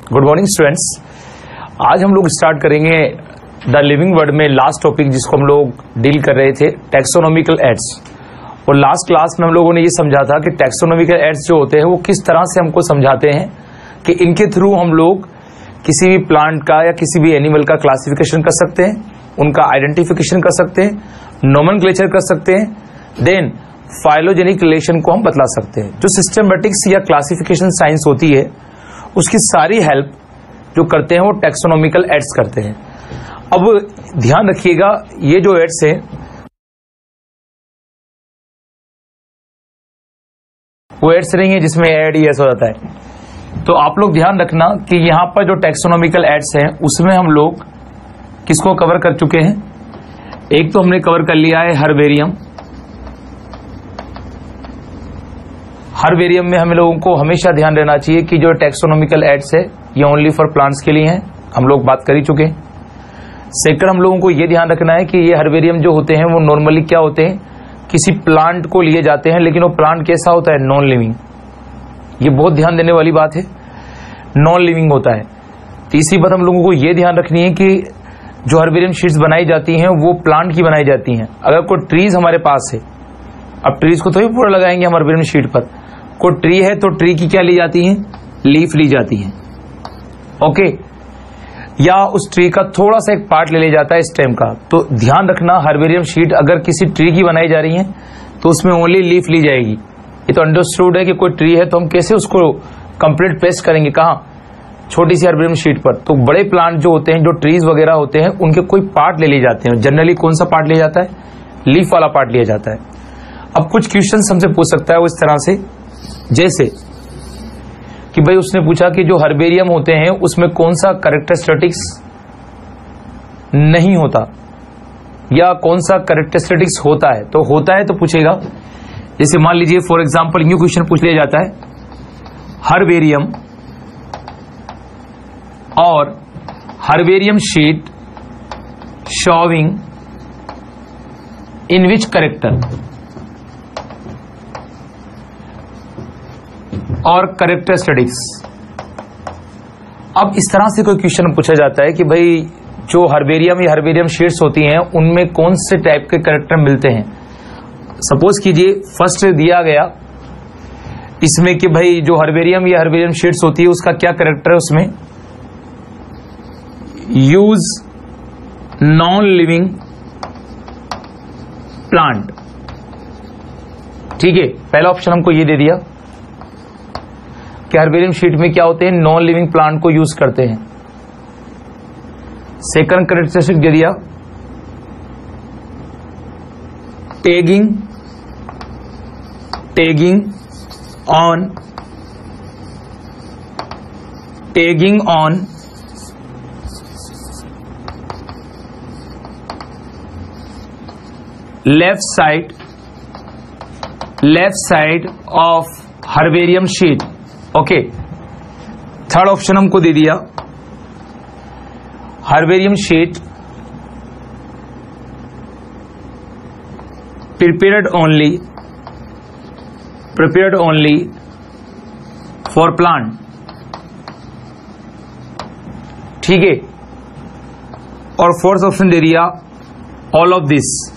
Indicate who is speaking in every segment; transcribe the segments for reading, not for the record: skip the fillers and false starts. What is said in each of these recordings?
Speaker 1: Good morning students. आज हम लोग स्टार्ट करेंगे द लिविंग वर्ड में लास्ट टॉपिक जिसको हम लोग डील कर रहे थे, टैक्सोनॉमिकल एड्स। और लास्ट क्लास में हम लोगों ने ये समझा था कि टैक्सोनॉमिकल एड्स जो होते हैं वो किस तरह से हमको समझाते हैं कि इनके थ्रू हम लोग किसी भी प्लांट का या किसी भी एनिमल का क्लासिफिकेशन कर सकते हैं, उनका आइडेंटिफिकेशन कर सकते हैं, नोमेनक्लेचर कर सकते हैं, देन फाइलोजेनिक रिलेशन को हम बतला सकते हैं। जो सिस्टमेटिक्स या क्लासिफिकेशन साइंस होती है उसकी सारी हेल्प जो करते हैं वो टैक्सोनॉमिकल एड्स करते हैं। अब ध्यान रखिएगा, ये जो एड्स हैं वो एड्स नहीं है जिसमें एड ही ऐसा हो जाता है। तो आप लोग ध्यान रखना कि यहां पर जो टैक्सोनॉमिकल एड्स हैं उसमें हम लोग किसको कवर कर चुके हैं। एक तो हमने कवर कर लिया है हर्बेरियम। हर्बेरियम में हम लोगों को हमेशा ध्यान रहना चाहिए कि जो टैक्सोनॉमिकल एड्स है ये ओनली फॉर प्लांट्स के लिए हैं, हम लोग बात कर ही चुके हैं। सेकंड, हम लोगों को ये ध्यान रखना है कि ये हर्बेरियम जो होते हैं वो नॉर्मली क्या होते हैं, किसी प्लांट को लिए जाते हैं, लेकिन वो प्लांट कैसा होता है, नॉन लिविंग। ये बहुत ध्यान देने वाली बात है, नॉन लिविंग होता है। तीसरी बात हम लोगों को ये ध्यान रखनी है कि जो हर्बेरियम शीट्स बनाई जाती हैं वो प्लांट की बनाई जाती हैं। अगर कोई ट्रीज हमारे पास है, अब ट्रीज को तो ही पूरा लगाएंगे हम हर्बेरियम शीट पर, कोई ट्री है तो ट्री की क्या ली जाती है, लीफ ली जाती है, ओके, या उस ट्री का थोड़ा सा एक पार्ट ले लिया जाता है स्टेम का। तो ध्यान रखना, हर्बेरियम शीट अगर किसी ट्री की बनाई जा रही है तो उसमें ओनली लीफ ली जाएगी। ये तो अंडरस्टूड है कि कोई ट्री है तो हम कैसे उसको कंप्लीट पेस्ट करेंगे, कहां, छोटी सी हर्बेरियम शीट पर। तो बड़े प्लांट जो होते हैं, जो ट्रीज वगैरह होते हैं, उनके कोई पार्ट ले लिए जाते हैं। जनरली कौन सा पार्ट लिया जाता है, लीफ वाला पार्ट लिया जाता है। अब कुछ क्वेश्चन हमसे पूछ सकता है वो इस तरह से, जैसे कि भाई उसने पूछा कि जो हर्बेरियम होते हैं उसमें कौन सा कैरेक्टरिस्टिक्स नहीं होता या कौन सा कैरेक्टरिस्टिक्स होता है। तो होता है तो पूछेगा, जैसे मान लीजिए फॉर एग्जांपल न्यू क्वेश्चन पूछ लिया जाता है, हर्बेरियम और हर्बेरियम शीट शोविंग इन विच कैरेक्टर और कैरेक्टरिस्टिक्स। अब इस तरह से कोई क्वेश्चन पूछा जाता है कि भाई जो हर्बेरियम या हर्बेरियम शीट्स होती हैं उनमें कौन से टाइप के कैरेक्टर मिलते हैं। सपोज कीजिए फर्स्ट दिया गया इसमें कि भाई जो हर्बेरियम या हर्बेरियम शीट्स होती है उसका क्या कैरेक्टर है, उसमें यूज नॉन लिविंग प्लांट। ठीक है, पहला ऑप्शन हमको ये दे दिया कि हर्बेरियम शीट में क्या होते हैं, नॉन लिविंग प्लांट को यूज करते हैं। सेकंड कैरेक्टरिस्टिक दे दिया tagging on left side of herbarium sheet, okay. Third option हमको दे दिया herbarium sheet prepared only for plant. ठीक है, और फोर्थ ऑप्शन दे दिया ऑल ऑफ दिस।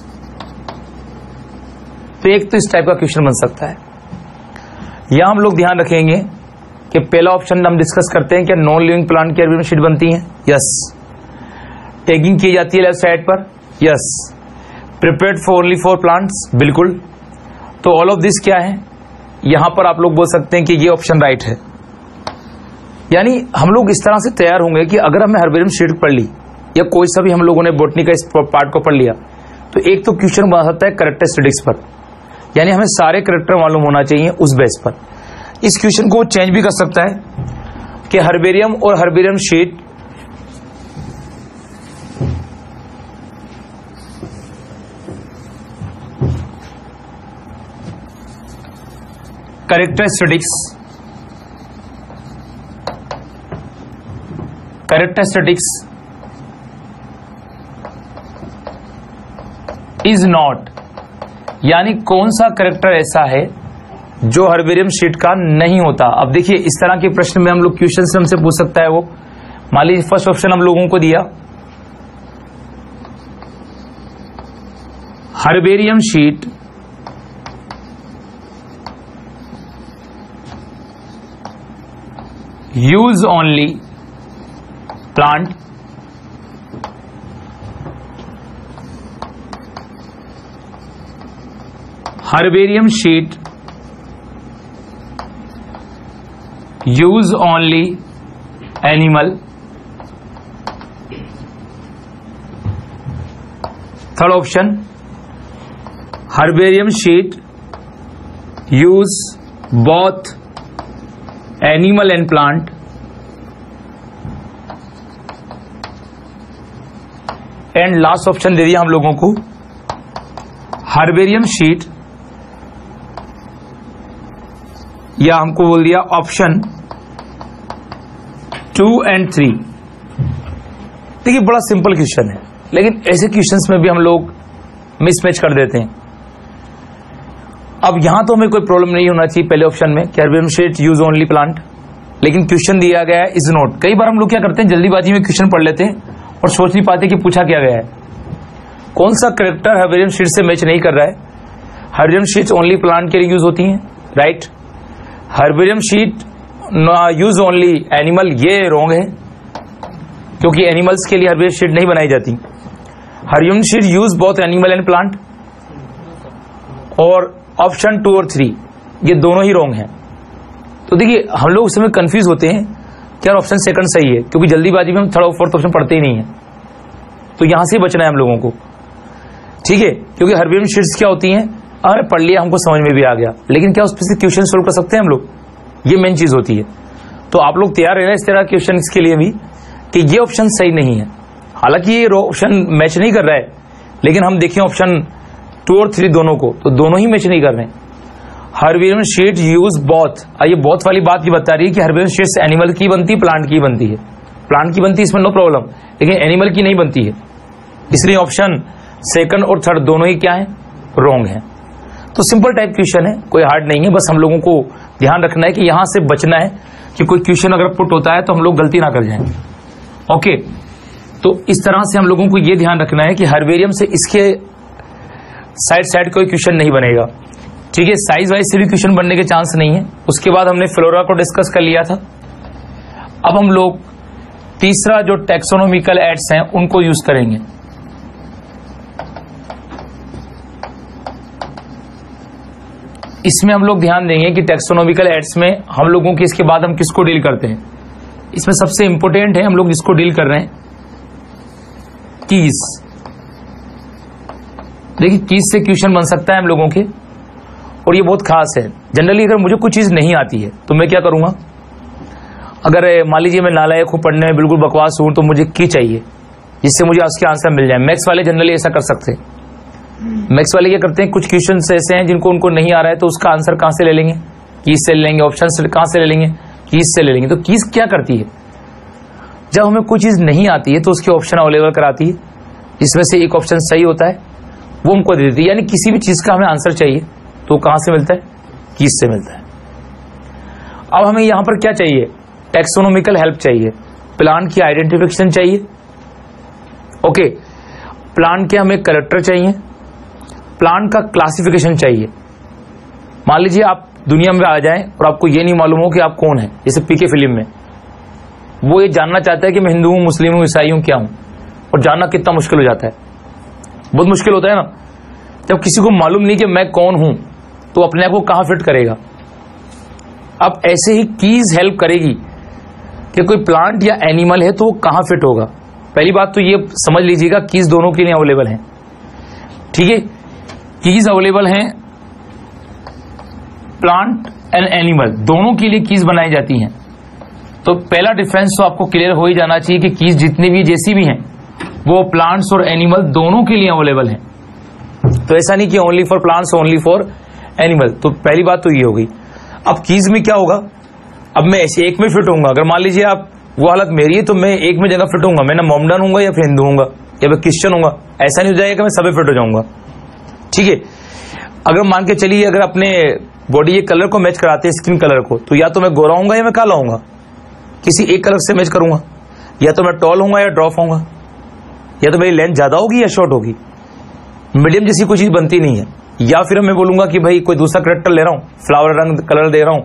Speaker 1: तो एक तो इस टाइप का क्वेश्चन बन सकता है। यहां हम लोग ध्यान रखेंगे कि पहला ऑप्शन हम डिस्कस करते हैं, क्या नॉन लिविंग प्लांट की हर्बेरियम शीट बनती है, यस। टैगिंग की जाती है लेफ्ट साइड पर, yes. Prepared for only for plants, बिल्कुल। तो ऑल ऑफ दिस क्या है, यहां पर आप लोग बोल सकते हैं कि ये ऑप्शन राइट है। यानी हम लोग इस तरह से तैयार होंगे कि अगर हमने हर्बेरियम शीट पढ़ ली या कोई सा भी हम लोगों ने बॉटनी का इस पार्ट को पढ़ लिया तो एक तो क्वेश्चन बना सकता है कैरेक्टरिस्टिक्स पर, यानी हमें सारे कैरेक्टर मालूम होना चाहिए उस बेस पर। इस क्वेश्चन को चेंज भी कर सकता है कि हर्बेरियम और herbarium sheet characteristics is not, यानी कौन सा कैरेक्टर ऐसा है जो हर्बेरियम शीट का नहीं होता। अब देखिए इस तरह के प्रश्न में हम लोग क्वेश्चन से हमसे पूछ सकता है वो, मान लीजिए फर्स्ट ऑप्शन हम लोगों को दिया, herbarium sheet use only plant herbarium sheet use only animal. Third option, herbarium sheet use both animal and plant. And last option दे दिया हम लोगों को, हर्बेरियम शीट, या हमको बोल दिया ऑप्शन 2 and 3। देखिए बड़ा सिंपल क्वेश्चन है, लेकिन ऐसे क्वेश्चंस में भी हम लोग मिसमैच कर देते हैं। अब यहां तो हमें कोई प्रॉब्लम नहीं होना चाहिए पहले ऑप्शन में कि herbarium sheet use only plant, लेकिन क्वेश्चन दिया गया है इज नॉट। कई बार हम लोग क्या करते हैं, जल्दीबाजी में क्वेश्चन पढ़ लेते हैं और सोच नहीं पाते कि पूछा क्या गया है, कौन सा कैरेक्टर हर्बेरियम शीट से मैच नहीं कर रहा है। हर्बेरियम शीट ओनली प्लांट के लिए यूज होती हैं, right. Herbarium sheet use only animal, ये रॉन्ग है क्योंकि एनिमल्स के लिए हर्बेरियम शीट नहीं बनाई जाती। Herbarium sheet use both animal and plant, और ऑप्शन 2 और 3 ये दोनों ही रॉन्ग हैं। तो देखिए हम लोग उस समय कंफ्यूज होते हैं क्या ऑप्शन सेकंड सही है, क्योंकि जल्दीबाजी में हम थर्ड और फोर्थ ऑप्शन पढ़ते ही नहीं है। तो यहां से बचना है हम लोगों को, ठीक है, क्योंकि हर्बेरियम शीट्स क्या होती हैं, अरे पढ़ लिया हमको समझ में भी आ गया, लेकिन क्या उस पर से क्वेश्चन सोल्व कर सकते हैं हम लोग, ये मेन चीज होती है। तो आप लोग तैयार रहना इस तरह के क्वेश्चन के लिए भी कि ये ऑप्शन सही नहीं है। हालांकि ये ऑप्शन मैच नहीं कर रहा है, लेकिन हम देखें ऑप्शन 2 और 3 दोनों को, तो दोनों ही मैच नहीं कर रहे हैं। हर्बेरियम शीट यूज बोथ, ये बोथ वाली बात ये बता रही है कि हर्बेरियम शीट्स एनिमल की बनती है, प्लांट की बनती है। प्लांट की बनती है इसमें नो प्रॉब्लम, लेकिन एनिमल की नहीं बनती है, इसलिए ऑप्शन सेकंड और थर्ड दोनों ही क्या है, रॉन्ग है। तो सिंपल टाइप क्वेश्चन है, कोई हार्ड नहीं है, बस हम लोगों को ध्यान रखना है कि यहां से बचना है कि कोई क्वेश्चन अगर पुट होता है तो हम लोग गलती ना कर जाएं। ओके, तो इस तरह से हम लोगों को यह ध्यान रखना है कि हर्बेरियम से इसके साइड कोई क्वेश्चन नहीं बनेगा, ठीक है। साइज वाइज से भी क्वेश्चन बनने के चांस नहीं है। उसके बाद हमने फ्लोरा को डिस्कस कर लिया था। अब हम लोग तीसरा जो टैक्सोनॉमिकल एड्स हैं उनको यूज करेंगे। इसमें हम लोग ध्यान देंगे कि टैक्सोनॉमिकल एड्स में हम लोगों की इसके बाद हम किसको डील करते हैं। इसमें सबसे इंपॉर्टेंट है हम लोग जिसको डील कर रहे हैं, कीज। देखिए कीज से क्वेश्चन बन सकता है हम लोगों के, और ये बहुत खास है। जनरली अगर मुझे कोई चीज नहीं आती है तो मैं क्या करूंगा, अगर मान लीजिए मैं नालायक हूं, पढ़ने में बिल्कुल बकवास हूं, तो मुझे की चाहिए जिससे मुझे उसके आंसर मिल जाए। मैथ्स वाले जनरली ऐसा कर सकते हैं। मैथ्स वाले क्या करते हैं, कुछ क्वेश्चन ऐसे हैं जिनको उनको नहीं आ रहा है तो उसका आंसर कहां से ले लेंगे, कीज से ले लेंगे, ऑप्शन से कहां से ले लेंगे, कीज से ले लेंगे। तो कीज क्या करती है, जब हमें कोई चीज नहीं आती है तो उसके ऑप्शन अवेलेबल कराती है, जिसमें से एक ऑप्शन सही होता है वो हमको दे देती है। यानी किसी भी चीज का हमें आंसर चाहिए तो कहां से मिलता है, कीज से मिलता है। अब हमें यहां पर क्या चाहिए, टैक्सोनॉमिकल हेल्प चाहिए, प्लांट की आइडेंटिफिकेशन चाहिए। ओके, प्लांट के हमें कैरेक्टर चाहिए, प्लांट का क्लासिफिकेशन चाहिए। मान लीजिए आप दुनिया में आ जाएं और आपको ये नहीं मालूम हो कि आप कौन है, जैसे पीके फिल्म में वो ये जानना चाहता है कि मैं हिंदू हूं, मुस्लिम हूं, ईसाई हूं, क्या हूं, और जानना कितना मुश्किल हो जाता है, बहुत मुश्किल होता है ना। जब किसी को मालूम नहीं कि मैं कौन हूं तो अपने आप को कहां फिट करेगा। अब ऐसे ही कीज हेल्प करेगी कि कोई प्लांट या एनिमल है तो वो कहां फिट होगा। पहली बात तो ये समझ लीजिएगा कीज दोनों के लिए अवेलेबल है, ठीक है। कीज अवेलेबल हैं, प्लांट एंड एनिमल दोनों के लिए कीज बनाई जाती हैं। तो पहला डिफरेंस तो आपको क्लियर हो ही जाना चाहिए कि कीज जितनी भी जैसी भी हैं वो प्लांट्स और एनिमल दोनों के लिए अवेलेबल हैं। तो ऐसा नहीं कि only for plants only for animal. तो पहली बात तो ये हो गई। अब कीज में क्या होगा, अब मैं ऐसे एक में फिट होऊंगा। अगर मान लीजिए आप वो हालत मेरी है तो मैं एक में जगह फिट होऊंगा, मैं ना मोमडन होऊंगा या फिर हिंदू होऊंगा या फिर क्रिश्चियन होऊंगा। ऐसा नहीं हो जाएगा कि मैं सभी फिट हो जाऊंगा, ठीक है। अगर मान के चलिए अगर अपने बॉडी ये कलर को मैच कराते हैं स्किन कलर को, तो या तो मैं गोरा होऊंगा या मैं काला होऊंगा, किसी एक कलर से मैच करूंगा, या तो मैं टॉल होऊंगा या ड्रॉप होऊंगा, या तो मेरी लेंथ ज्यादा होगी या शॉर्ट होगी, मीडियम जैसी कोई चीज बनती नहीं है। या फिर मैं बोलूंगा कि भाई कोई दूसरा करेक्टर ले रहा हूं, फ्लावर रंग कलर दे रहा हूं,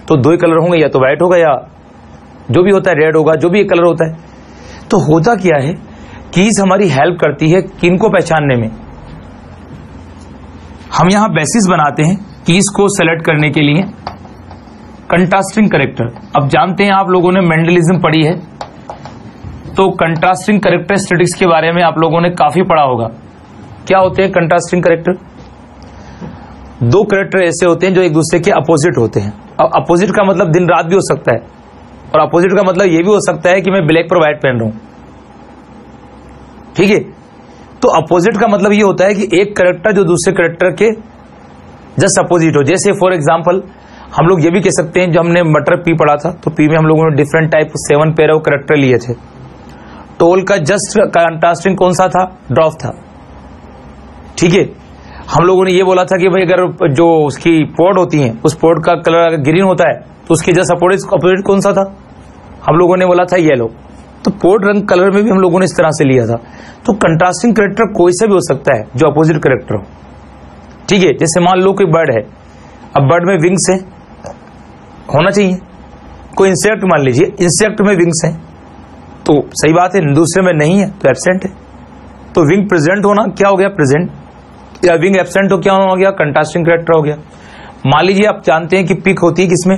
Speaker 1: तो दो ही कलर होंगे, या तो व्हाइट होगा या जो भी होता है रेड होगा, जो भी एक कलर होता है। तो होता क्या है, कीज हमारी हेल्प करती है किन को पहचानने में। हम यहां बेसिस बनाते हैं कीज को सेलेक्ट करने के लिए, कंट्रास्टिंग करेक्टर। अब जानते हैं आप लोगों ने मेंडलिज्म पढ़ी है, तो कंट्रास्टिंग कैरेक्टरिस्टिक्स के बारे में आप लोगों ने काफी पढ़ा होगा। क्या होते हैं कंट्रास्टिंग करेक्टर? दो करेक्टर ऐसे होते हैं जो एक दूसरे के अपोजिट होते हैं। अब अपोजिट का मतलब दिन रात भी हो सकता है, और अपोजिट का मतलब यह भी हो सकता है कि मैं ब्लैक पर व्हाइट पहन रहा हूं, ठीक है। तो अपोजिट का मतलब ये होता है कि एक करेक्टर जो दूसरे करेक्टर के जस्ट अपोजिट हो। जैसे फॉर एग्जांपल हम लोग ये भी कह सकते हैं, जो हमने मटर पी पढ़ा था, तो पी में हम लोगों ने different type 7 pair of character लिए थे। टोल का जस्ट कंट्रास्टिंग कौन सा था? ड्रॉप था, ठीक है। हम लोगों ने ये बोला था कि भाई अगर जो उसकी पोर्ट होती है, उस पोर्ट का कलर अगर ग्रीन होता है तो उसके जस्ट अपोजिट कौन सा था? हम लोगों ने बोला था येलो। तो पोर्ट रंग कलर में भी हम लोगों ने इस तरह से लिया था। तो कंट्रास्टिंग करेक्टर कोई सा भी हो सकता है जो अपोजिट करेक्टर हो, ठीक है। जैसे मान लो कोई बर्ड है, अब बर्ड में विंग्स है, होना चाहिए। कोई इंसेक्ट मान लीजिए, इंसेक्ट में विंग्स है, तो सही बात है, दूसरे में नहीं है तो एब्सेंट है। तो विंग प्रेजेंट होना क्या हो गया? प्रेजेंट। या विंग एब्सेंट हो क्या हो गया? कंट्रास्टिंग करेक्टर हो गया। मान लीजिए आप जानते हैं कि पिक होती है किसमें?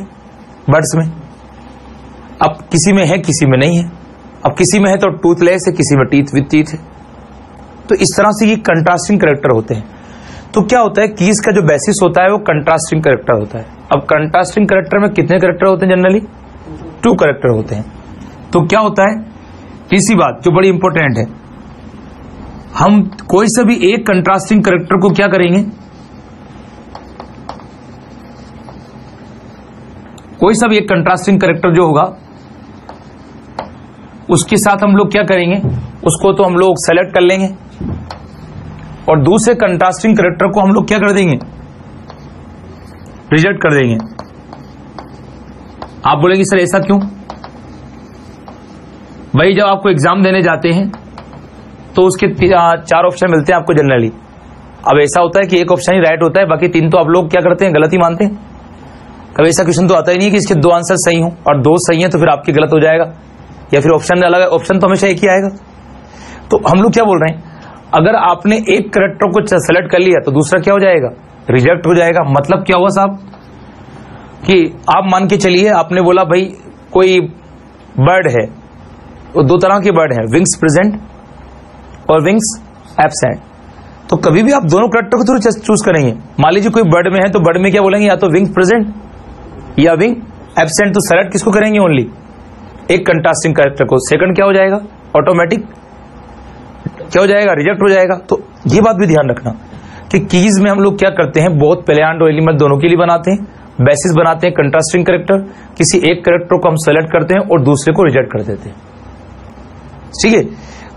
Speaker 1: बर्ड्स में। अब किसी में है किसी में नहीं है। अब किसी में है तो टूथलेस है, किसी में टीथ विद टीथ है। तो इस तरह से ये कंट्रास्टिंग करेक्टर होते हैं। तो क्या होता है, कीज का जो बेसिस होता है वो कंट्रास्टिंग करेक्टर होता है। अब कंट्रास्टिंग करेक्टर में कितने करेक्टर होते हैं? जनरली 2 करेक्टर होते हैं। तो क्या होता है, तीसरी बात जो बड़ी इंपॉर्टेंट है, हम कोई सा भी एक कंट्रास्टिंग करेक्टर को क्या करेंगे, कोई सा भी एक कंट्रास्टिंग करेक्टर जो होगा उसके साथ हम लोग क्या करेंगे, उसको तो हम लोग सेलेक्ट कर लेंगे, और दूसरे कंट्रास्टिंग करेक्टर को हम लोग क्या कर देंगे? रिजेक्ट कर देंगे। आप बोलेंगे सर ऐसा क्यों? भाई जब आपको एग्जाम देने जाते हैं तो उसके 4 ऑप्शन मिलते हैं आपको जनरली। अब ऐसा होता है कि एक ऑप्शन ही राइट होता है, बाकी 3 तो आप लोग क्या करते हैं? गलत ही मानते हैं। कभी ऐसा क्वेश्चन तो आता ही नहीं कि इसके 2 आंसर सही हो और 2 सही हैं तो फिर आपकी गलत हो जाएगा, या फिर ऑप्शन अलग है, ऑप्शन तो हमेशा एक ही आएगा। तो हम लोग क्या बोल रहे हैं, अगर आपने एक करेक्टर को सेलेक्ट कर लिया तो दूसरा क्या हो जाएगा? रिजेक्ट हो जाएगा। मतलब क्या हुआ साहब, कि आप मान के चलिए आपने बोला भाई कोई बर्ड है, वो 2 तरह के बर्ड है, विंग्स प्रेजेंट और विंग्स एब्सेंट। तो कभी भी आप दोनों करेक्टर को थोड़ा चूज करेंगे। मान लीजिए कोई बर्ड में है तो बर्ड में क्या बोलेंगे, या तो विंग प्रेजेंट या विंग एब्सेंट। तो सेलेक्ट किसको करेंगे? ओनली एक कंट्रास्टिंग करेक्टर को। सेकंड क्या हो जाएगा? ऑटोमेटिक क्या हो जाएगा? रिजेक्ट हो जाएगा। तो ये बात भी ध्यान रखना कि कीज में हम लोग क्या करते हैं, बहुत पहले एंड और एलिमेंट दोनों के लिए बनाते हैं, बेसिस बनाते हैं कंट्रास्टिंग करेक्टर। किसी एक करेक्टर को हम सेलेक्ट करते हैं और दूसरे को रिजेक्ट कर देते हैं, ठीक है।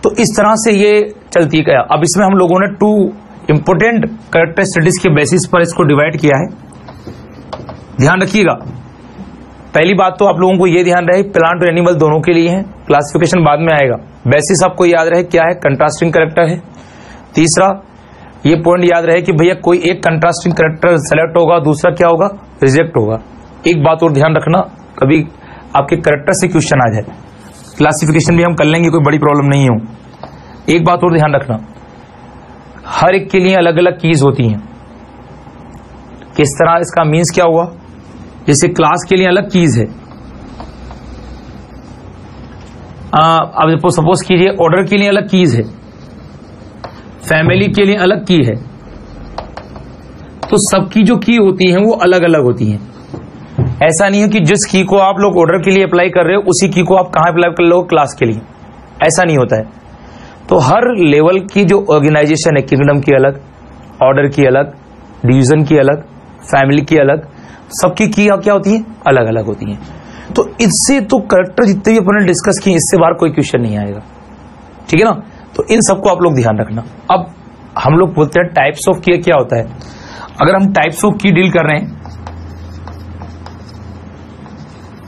Speaker 1: तो इस तरह से ये चलती है। अब इसमें हम लोगों ने 2 इंपोर्टेंट कैरेक्टरिस्टिक्स के बेसिस पर इसको डिवाइड किया है, ध्यान रखिएगा। पहली बात तो आप लोगों को ये ध्यान रहे, प्लांट और एनिमल दोनों के लिए है, क्लासिफिकेशन बाद में आएगा। बेसिस आपको याद रहे क्या है? कंट्रास्टिंग करेक्टर है। तीसरा ये पॉइंट याद रहे कि भैया कोई एक कंट्रास्टिंग करेक्टर सेलेक्ट होगा, दूसरा क्या होगा? रिजेक्ट होगा। एक बात और ध्यान रखना, कभी आपके करेक्टर से क्वेश्चन आ जाए, क्लासिफिकेशन भी हम कर लेंगे, कोई बड़ी प्रॉब्लम नहीं हो। एक बात और ध्यान रखना, हर एक के लिए अलग अलग कीज होती हैं। किस तरह? इसका मीन्स क्या हुआ, जैसे क्लास के लिए अलग कीज है। अब सपोज कीजिए ऑर्डर के लिए अलग कीज है, फैमिली के लिए अलग की है। तो सबकी जो की होती है वो अलग अलग होती है। ऐसा नहीं है कि जिस की को आप लोग ऑर्डर के लिए अप्लाई कर रहे हो उसी की को आप कहां अप्लाई कर लो? क्लास के लिए। ऐसा नहीं होता है। तो हर लेवल की जो ऑर्गेनाइजेशन है, किंगडम की अलग, ऑर्डर की अलग, डिवीजन की अलग, फैमिली की अलग, सबकी की क्या होती है? अलग अलग होती है। तो इससे तो करेक्टर जितने भी अपने डिस्कस किए, इससे बाहर कोई क्वेश्चन नहीं आएगा, ठीक है ना। तो इन सबको आप लोग ध्यान रखना। अब हम लोग बोलते हैं टाइप्स ऑफ की क्या होता है। अगर हम टाइप्स ऑफ की डील कर रहे हैं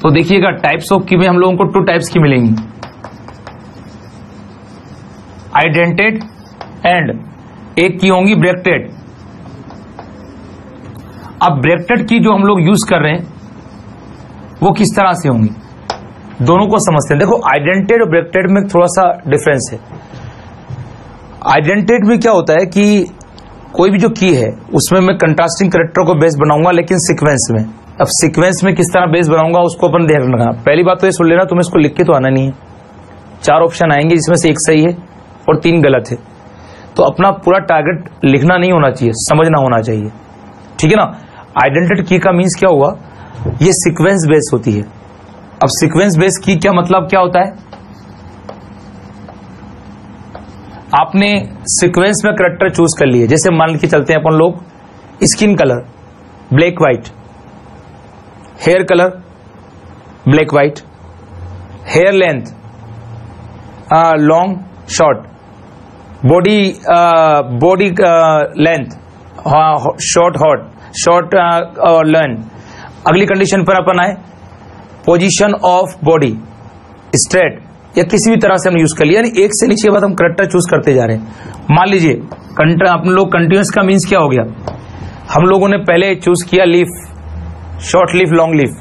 Speaker 1: तो देखिएगा टाइप्स ऑफ की में हम लोगों को 2 टाइप्स की मिलेंगी, आइडेंटेड एंड एक की होंगी ब्रैकेटेड। अब ब्रैकेटेड की जो हम लोग यूज कर रहे हैं वो किस तरह से होंगी, दोनों को समझते हैं। देखो आइडेंटेड और ब्रैकेटेड में थोड़ा सा डिफरेंस है। आइडेंटेड में क्या होता है कि कोई भी जो की है उसमें मैं कंट्रास्टिंग कैरेक्टर को बेस बनाऊंगा, लेकिन सीक्वेंस में। अब सीक्वेंस में किस तरह बेस बनाऊंगा उसको अपन ध्यान रखना। पहली बात तो ये सुन लेना, तुम्हें इसको लिख के तो आना नहीं है। 4 ऑप्शन आएंगे जिसमें से 1 सही है और 3 गलत है, तो अपना पूरा टारगेट लिखना नहीं होना चाहिए, समझना होना चाहिए, ठीक है ना। आइडेंटेड की का मीन्स क्या हुआ, ये सीक्वेंस बेस होती है। अब सीक्वेंस बेस की क्या मतलब क्या होता है, आपने सीक्वेंस में कैरेक्टर चूज कर लिए। जैसे मान के चलते हैं अपन लोग, skin colour black white, hair colour black white, hair length long short, body length short hot, short length. अगली कंडीशन पर अपन आए, पोजीशन ऑफ बॉडी स्ट्रेट, या किसी भी तरह से हम यूज कर लिया, यानी एक से नीचे बाद हम कैरेक्टर चूज करते जा रहे हैं। मान लीजिए अपन लोग कंटिन्यूस का मीन्स क्या हो गया, हम लोगों ने पहले चूज किया leaf, short leaf, long leaf,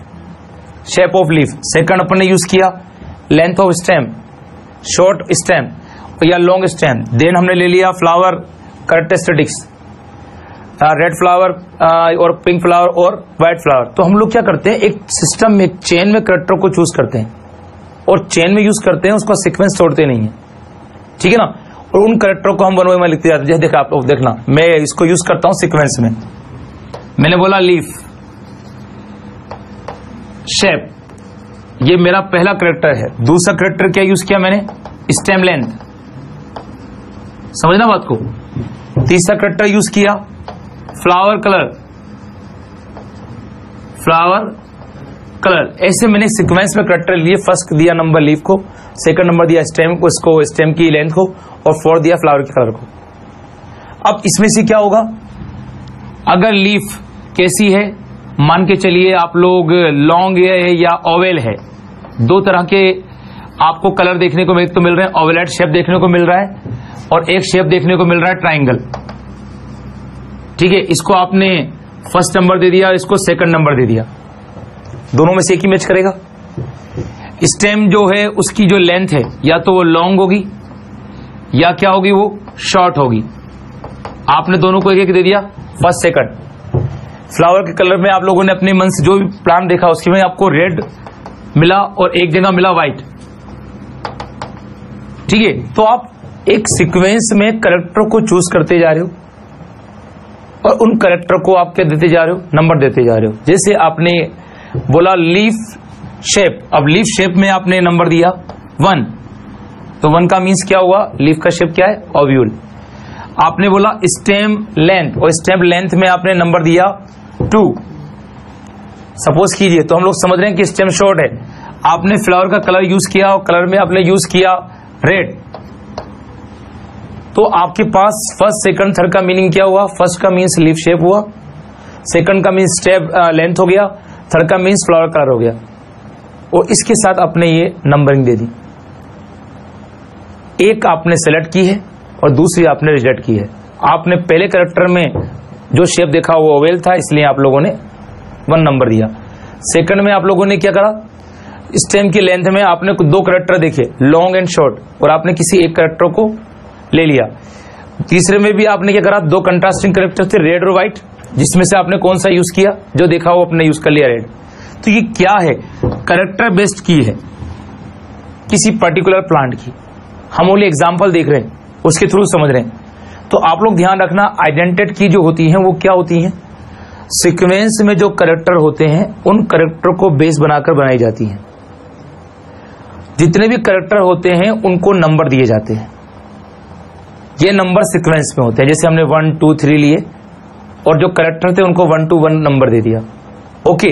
Speaker 1: shape of leaf. Second अपन ने यूज किया length of stem, short stem या लॉन्ग स्टेम। देन हमने ले लिया फ्लावर कैरेक्टरिस्टिक्स, रेड फ्लावर और पिंक फ्लावर और व्हाइट फ्लावर। तो हम लोग क्या करते हैं, एक सिस्टम में, एक चेन में कैरेक्टर को चूज करते हैं और चेन में यूज करते हैं, उसका सीक्वेंस छोड़ते नहीं है, ठीक है ना। और उन कैरेक्टर को हम वन वे में लिखते जाते हैं। देखा आप लोग, देखना मैं इसको यूज करता हूं सीक्वेंस में। मैंने बोला लीफ, शेप, ये मेरा पहला कैरेक्टर है। दूसरा कैरेक्टर क्या यूज किया मैंने, स्टेम लेंथ, समझना बात को। तीसरा कैरेक्टर यूज किया फ्लावर कलर, फ्लावर कलर। ऐसे मैंने सीक्वेंस में कैरेक्टर लिए। फर्स्ट दिया नंबर लीफ को, सेकंड नंबर दिया स्टेम को, इसको स्टेम की लेंथ को, और 4 दिया फ्लावर के कलर को। अब इसमें से क्या होगा, अगर लीफ कैसी है, मान के चलिए आप लोग लॉन्ग है या ओवेल है। 2 तरह के आपको कलर देखने को तो मिल रहे हैं, ओवेलेट शेप देखने को मिल रहा है और एक शेप देखने को मिल रहा है ट्राइंगल, ठीक है। इसको आपने फर्स्ट नंबर दे दिया, इसको सेकंड नंबर दे दिया, दोनों में से एक ही मैच करेगा। स्टेम जो है उसकी जो लेंथ है या तो वो लॉन्ग होगी या क्या होगी, वो शॉर्ट होगी। आपने दोनों को एक एक दे दिया, फर्स्ट सेकंड। फ्लावर के कलर में आप लोगों ने अपने मन से जो भी प्लान देखा उसके में आपको रेड मिला और एक जगह मिला व्हाइट, ठीक है। तो आप एक सीक्वेंस में कैरेक्टर को चूज करते जा रहे हो और उन कैरेक्टर को आप क्या देते जा रहे हो, नंबर देते जा रहे हो। जैसे आपने बोला लीफ शेप, अब लीफ शेप में आपने नंबर दिया 1, तो 1 का मीन्स क्या हुआ, लीफ का शेप क्या है, ओव्यूल। आपने बोला स्टेम लेंथ, और स्टेम लेंथ में आपने नंबर दिया 2, सपोज कीजिए। तो हम लोग समझ रहे हैं कि स्टेम शॉर्ट है। आपने फ्लावर का कलर यूज किया और कलर में आपने यूज किया रेड, तो आपके पास फर्स्ट सेकंड थर्ड का मीनिंग क्या हुआ, फर्स्ट का मीन्स लीफ शेप हुआ, सेकंड का मीन्स स्टेप लेंथ हो गया, थर्ड का मीन्स फ्लावर कलर हो गया। और इसके साथ आपने ये नंबरिंग दे दी। एक आपने सेलेक्ट की है और दूसरी आपने रिजेक्ट की है। आपने पहले कैरेक्टर में जो शेप देखा वो ओवेल था, इसलिए आप लोगों ने 1 नंबर दिया। सेकंड में आप लोगों ने क्या करा, स्टेम की लेंथ में आपने 2 कैरेक्टर देखे, लॉन्ग एंड शॉर्ट, और आपने किसी एक कैरेक्टर को ले लिया। तीसरे में भी आपने क्या करा, 2 कंट्रास्टिंग कैरेक्टर थे, रेड और व्हाइट, जिसमें से आपने कौन सा यूज किया, जो देखा वो आपने यूज कर लिया रेड। तो ये क्या है, कैरेक्टर बेस्ड की है किसी पर्टिकुलर प्लांट की। हम ओनली एग्जाम्पल देख रहे हैं, उसके थ्रू समझ रहे हैं। तो आप लोग ध्यान रखना, आइडेंटिटी की जो होती है वो क्या होती है, सीक्वेंस में जो कैरेक्टर होते हैं उन कैरेक्टर को बेस बनाकर बनाई जाती है। जितने भी कैरेक्टर होते हैं उनको नंबर दिए जाते हैं। ये नंबर सीक्वेंस में होते हैं, जैसे हमने 1 2 3 लिए और जो कैरेक्टर थे उनको 1 to 1 नंबर दे दिया, ओके।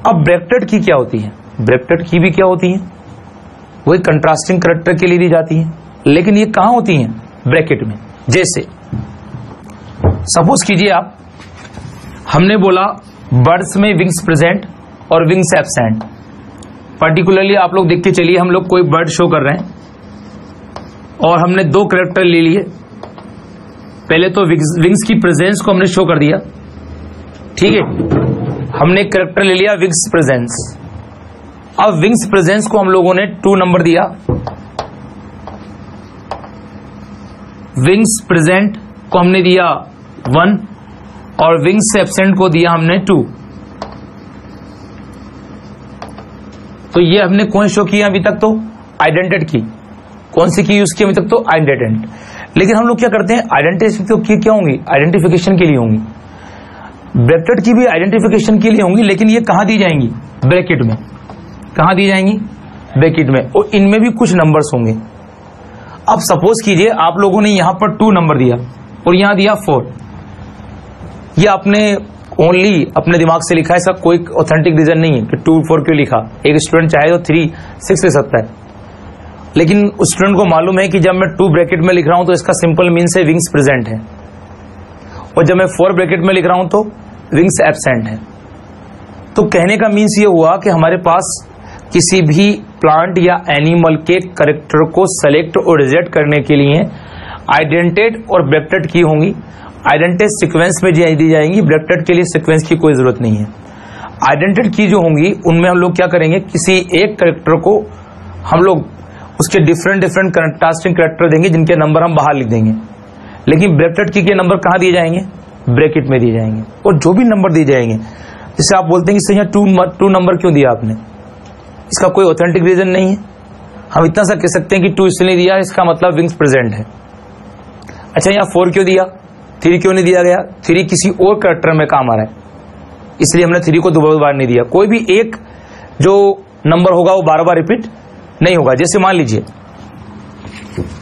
Speaker 1: अब ब्रैकेटेड की क्या होती है, ब्रैकेटेड की भी क्या होती है, वही कंट्रास्टिंग कैरेक्टर के लिए दी जाती है, लेकिन ये कहां होती है, ब्रैकेट में। जैसे सपोज कीजिए आप, हमने बोला बर्ड्स में विंग्स प्रेजेंट और विंग्स एब्सेंट, पर्टिकुलरली आप लोग देखते चलिए, हम लोग कोई बर्ड शो कर रहे हैं और हमने दो कैरेक्टर ले लिए। पहले तो विंग्स की प्रेजेंस को हमने शो कर दिया, ठीक है। हमने एक कैरेक्टर ले लिया विंग्स प्रेजेंस। अब विंग्स प्रेजेंस को हम लोगों ने 2 नंबर दिया, विंग्स प्रेजेंट को हमने दिया 1 और विंग्स एब्सेंट को दिया हमने 2। तो ये हमने कौन शो किया अभी तक? तो आइडेंटिटी की। कौन सी की यूज की अभी तक? तो आइडेंटिटी। लेकिन हम लोग क्या करते हैं, आइडेंटिटी तो की क्या होंगी? आइडेंटिफिकेशन के लिए होंगी। ब्रैकेट की भी आइडेंटिफिकेशन के लिए होंगी, लेकिन ये कहां दी जाएंगी? ब्रैकेट में। कहां दी जाएंगी? ब्रैकेट में। और इनमें भी कुछ नंबर्स होंगे। अब सपोज कीजिए आप लोगों ने यहां पर 2 नंबर दिया और यहां दिया 4। ये आपने ओनली अपने दिमाग से लिखा है, इसका कोई ऑथेंटिक रीजन नहीं है कि 2 4 क्यों लिखा। एक स्टूडेंट चाहे तो 3 6 ले सकता है, लेकिन उस स्टूडेंट को मालूम है कि जब मैं 2 ब्रैकेट में लिख रहा हूं तो इसका सिंपल मीन्स है विंग्स प्रेजेंट है, और जब मैं 4 ब्रैकेट में लिख रहा हूं तो विंग्स एब्सेंट है। तो कहने का मीन्स ये हुआ कि हमारे पास किसी भी प्लांट या एनिमल के कैरेक्टर को सेलेक्ट और रिजेक्ट करने के लिए आइडेंटिटी और ब्रैकेट की होंगी। आइडेंटिटी सीक्वेंस में दी जाएंगी, ब्रैकेट के लिए सीक्वेंस की कोई जरूरत नहीं है। आइडेंटिटी की जो होंगी उनमें हम लोग क्या करेंगे, किसी एक कैरेक्टर को हम लोग उसके डिफरेंट कंट्रास्टिंग कैरेक्टर देंगे जिनके नंबर हम बाहर लिख देंगे। लेकिन ब्रैकेट की के नंबर कहां दिए जाएंगे? ब्रैकेट में दिए जाएंगे। और जो भी नंबर दिए जाएंगे, जैसे आप बोलते हैं कि यहाँ 2 नंबर क्यों दिया आपने, इसका कोई ऑथेंटिक रीजन नहीं है। हम इतना सा कह सकते हैं कि 2 इसलिए दिया, इसका मतलब विंग्स प्रेजेंट है। अच्छा, यहाँ 4 क्यों दिया? 3 क्यों नहीं दिया गया? 3 किसी और कैरेक्टर में काम आ रहा है, इसलिए हमने 3 को 2 बार नहीं दिया। कोई भी एक जो नंबर होगा वो बार बार रिपीट नहीं होगा। जैसे मान लीजिए,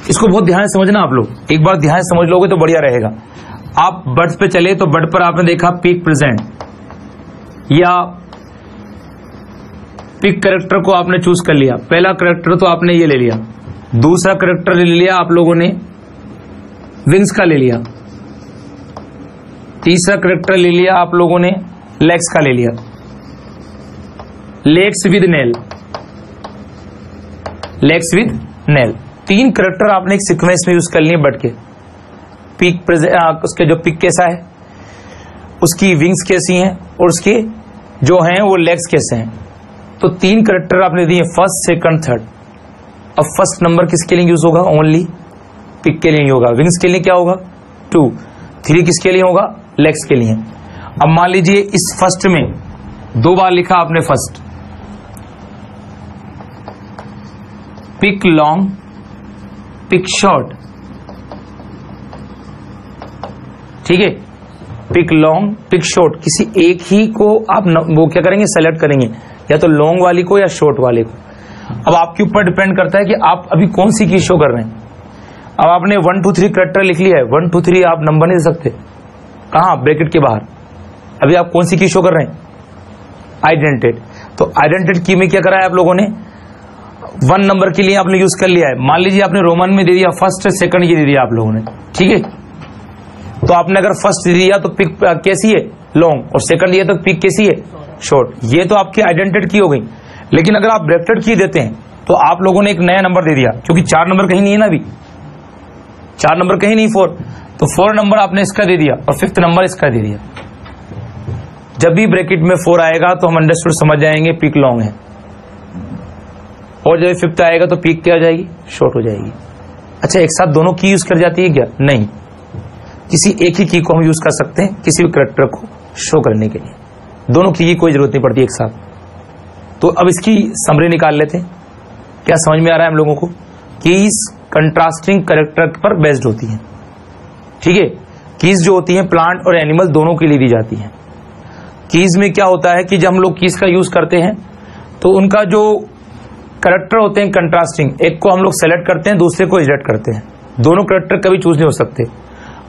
Speaker 1: इसको बहुत ध्यान से समझना आप लोग, एक बार ध्यान से समझ लोगे तो बढ़िया रहेगा। आप बर्ड्स पे चले तो बर्ड पर आपने देखा पिक प्रेजेंट, या पिक कैरेक्टर को आपने चूज कर लिया। पहला कैरेक्टर तो आपने ये ले लिया, दूसरा कैरेक्टर ले लिया आप लोगों ने विंग्स का ले लिया, तीसरा कैरेक्टर ले लिया आप लोगों ने लेग्स का ले लिया, legs with nail, legs with nail. 3 character आपने एक सीक्वेंस में यूज कर लिए बर्ड के। पिक उसके जो पिक कैसा है, उसकी विंग्स कैसी हैं, और उसके जो हैं वो लेग्स कैसे हैं। तो 3 कैरेक्टर आपने दिए, फर्स्ट सेकंड थर्ड। अब फर्स्ट नंबर किसके लिए यूज होगा? ओनली पिक के लिए होगा। विंग्स के लिए क्या होगा? 2। 3 किसके लिए होगा? लेग्स के लिए। अब मान लीजिए इस फर्स्ट में 2 बार लिखा आपने first, pick long pick short, ठीक है। पिक लॉन्ग पिक शॉर्ट, किसी एक ही को आप वो क्या करेंगे? सेलेक्ट करेंगे, या तो लॉन्ग वाली को या शॉर्ट वाले को। अब आपके ऊपर डिपेंड करता है कि आप अभी कौन सी की शो कर रहे हैं। अब आपने 1 2 3 कैरेक्टर लिख लिया है, 1 2 3 आप नंबर नहीं दे सकते। कहां? ब्रैकेट के बाहर। अभी आप कौन सी की शो कर रहे हैं? आइडेंटिटी। तो आइडेंटिटी की में क्या करा है आप लोगों ने? 1 नंबर के लिए आपने यूज कर लिया है। मान लीजिए आपने रोमन में दे दिया फर्स्ट, सेकंड ये दे दिया आप लोगों ने, ठीक है। तो आपने अगर फर्स्ट दे दिया तो पिक कैसी है? लॉन्ग, और सेकंड दिया तो पिक कैसी है? शॉर्ट। ये तो आपकी आइडेंटिटी की हो गई। लेकिन अगर आप ब्रैकेट की देते हैं तो आप लोगों ने एक नया नंबर दे दिया, क्योंकि 4 नंबर कहीं नहीं है ना, अभी 4 नंबर कहीं नहीं, 4। तो 4 नंबर आपने इसका दे दिया और 5th नंबर इसका दे दिया। जब भी ब्रैकेट में 4 आएगा तो हम अंडरस्टूड समझ जाएंगे पिक लॉन्ग है, और जब 5th आएगा तो पिक क्या हो जाएगी? शॉर्ट हो जाएगी। अच्छा, एक साथ दोनों की यूज कर जाती है क्या? नहीं, किसी एक ही की को हम यूज कर सकते हैं किसी भी कैरेक्टर को शो करने के लिए। दोनों की कोई जरूरत नहीं पड़ती एक साथ। तो अब इसकी समरी निकाल लेते हैं। क्या समझ में आ रहा है हम लोगों को? कीज कंट्रास्टिंग कैरेक्टर पर बेस्ड होती है, ठीक है। कीज जो होती है प्लांट और एनिमल दोनों के लिए दी जाती है। कीज में क्या होता है कि जब हम लोग कीज का यूज करते हैं तो उनका जो कैरेक्टर होते हैं कंट्रास्टिंग, एक को हम लोग सेलेक्ट करते हैं, दूसरे को रिजेक्ट करते हैं। दोनों कैरेक्टर कभी चूज नहीं हो सकते।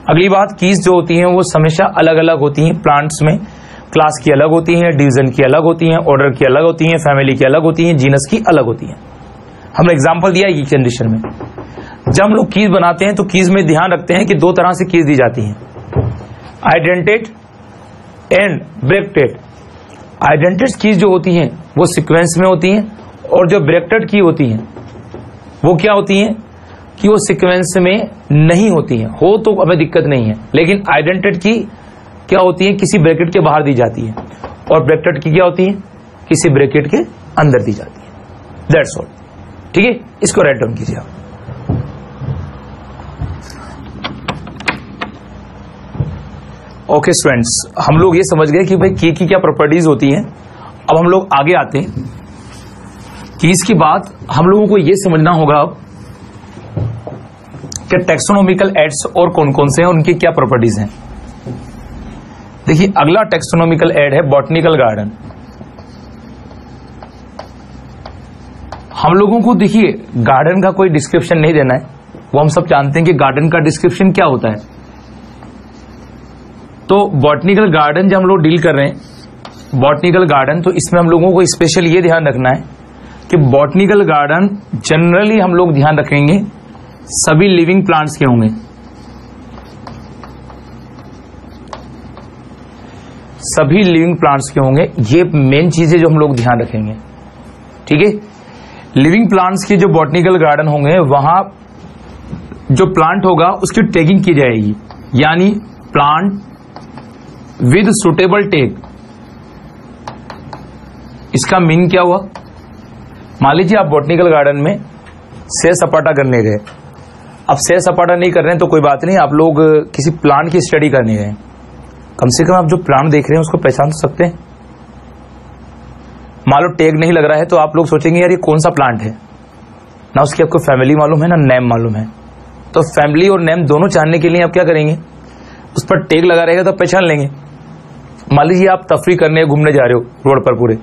Speaker 1: अगली बात, कीज जो होती हैं वो हमेशा अलग अलग होती हैं। प्लांट्स में क्लास की अलग होती हैं, डिवीजन की अलग होती हैं, ऑर्डर की अलग होती हैं, फैमिली की अलग होती हैं, जीनस की अलग होती हैं। हमने एग्जांपल दिया ये कंडीशन में। जब हम लोग कीज बनाते हैं तो कीज में ध्यान रखते हैं कि 2 तरह से कीज दी जाती हैं, identity and bracket. Identity keys जो होती हैं वो सीक्वेंस में होती हैं, और जो ब्रैकेटेड की होती हैं वो क्या होती हैं कि वो सीक्वेंस में नहीं होती हैं, हो तो हमें दिक्कत नहीं है, लेकिन आइडेंटेड की क्या होती है, किसी ब्रैकेट के बाहर दी जाती है, और ब्रैकेटेड की क्या होती है, किसी ब्रैकेट के अंदर दी जाती है। That's all. ठीक है, इसको राइट डाउन कीजिए आप। ओके स्टूडेंट्स, हम लोग ये समझ गए कि भाई की क्या प्रॉपर्टीज होती हैं। अब हम लोग आगे आते हैं कि इसके बाद हम लोगों को ये समझना होगा अब कि टैक्सोनॉमिकल एड्स और कौन कौन से हैं, उनकी क्या प्रॉपर्टीज हैं। देखिए, अगला टैक्सोनॉमिकल एड है बॉटनिकल गार्डन। हम लोगों को देखिए गार्डन का कोई डिस्क्रिप्शन नहीं देना है, वो हम सब जानते हैं कि गार्डन का डिस्क्रिप्शन क्या होता है। तो बॉटनिकल गार्डन जब हम लोग डील कर रहे हैं बॉटनिकल गार्डन, तो इसमें हम लोगों को स्पेशल ये ध्यान रखना है कि बॉटनिकल गार्डन जनरली हम लोग ध्यान रखेंगे सभी लिविंग प्लांट्स के होंगे, सभी लिविंग प्लांट्स के होंगे। ये मेन चीजें जो हम लोग ध्यान रखेंगे। ठीक है, लिविंग प्लांट्स के जो बॉटनिकल गार्डन होंगे वहां जो प्लांट होगा उसकी टैगिंग की जाएगी, यानी प्लांट विद सुटेबल टैग। इसका मीन क्या हुआ, मान लीजिए आप बॉटनिकल गार्डन में सैर सपाटा करने गए। अब सैर सपाटा नहीं कर रहे हैं तो कोई बात नहीं, आप लोग किसी प्लांट की स्टडी करने गए, कम से कम आप जो प्लांट देख रहे हैं उसको पहचान तो सकते हैं। मान लो टैग नहीं लग रहा है तो आप लोग सोचेंगे यार ये कौन सा प्लांट है, ना उसकी आपको फैमिली मालूम है ना नेम मालूम है। तो फैमिली और नेम दोनों जानने के लिए आप क्या करेंगे, उस पर टैग लगा रहेगा तो पहचान लेंगे। मान लीजिए आप तफरी करने घूमने जा रहे हो रोड पर पूरे,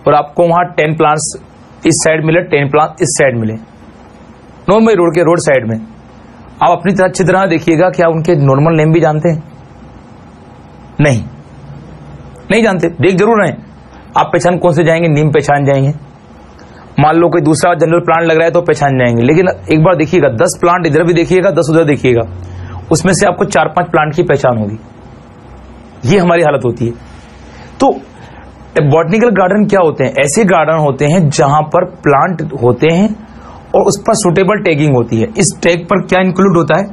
Speaker 1: और आपको वहां 10 प्लांट्स इस साइड मिले, 10 प्लांट इस साइड मिले, नॉर्मल रोड के रोड साइड में। आप अपनी तरह अच्छी तरह देखिएगा, क्या उनके नॉर्मल नेम भी जानते हैं? नहीं जानते। देख जरूर रहे हैं, आप पहचान कौन से जाएंगे, नीम पहचान जाएंगे। मान लो कोई दूसरा जनरल प्लांट लग रहा है तो पहचान जाएंगे, लेकिन एक बार देखिएगा 10 प्लांट इधर भी देखिएगा 10 उधर देखिएगा, उसमें से आपको 4-5 प्लांट की पहचान होगी। ये हमारी हालत होती है। तो बॉटनिकल गार्डन क्या होते हैं, ऐसे गार्डन होते हैं जहां पर प्लांट होते हैं और उस पर सुटेबल टैगिंग होती है। इस टैग पर क्या इंक्लूड होता है,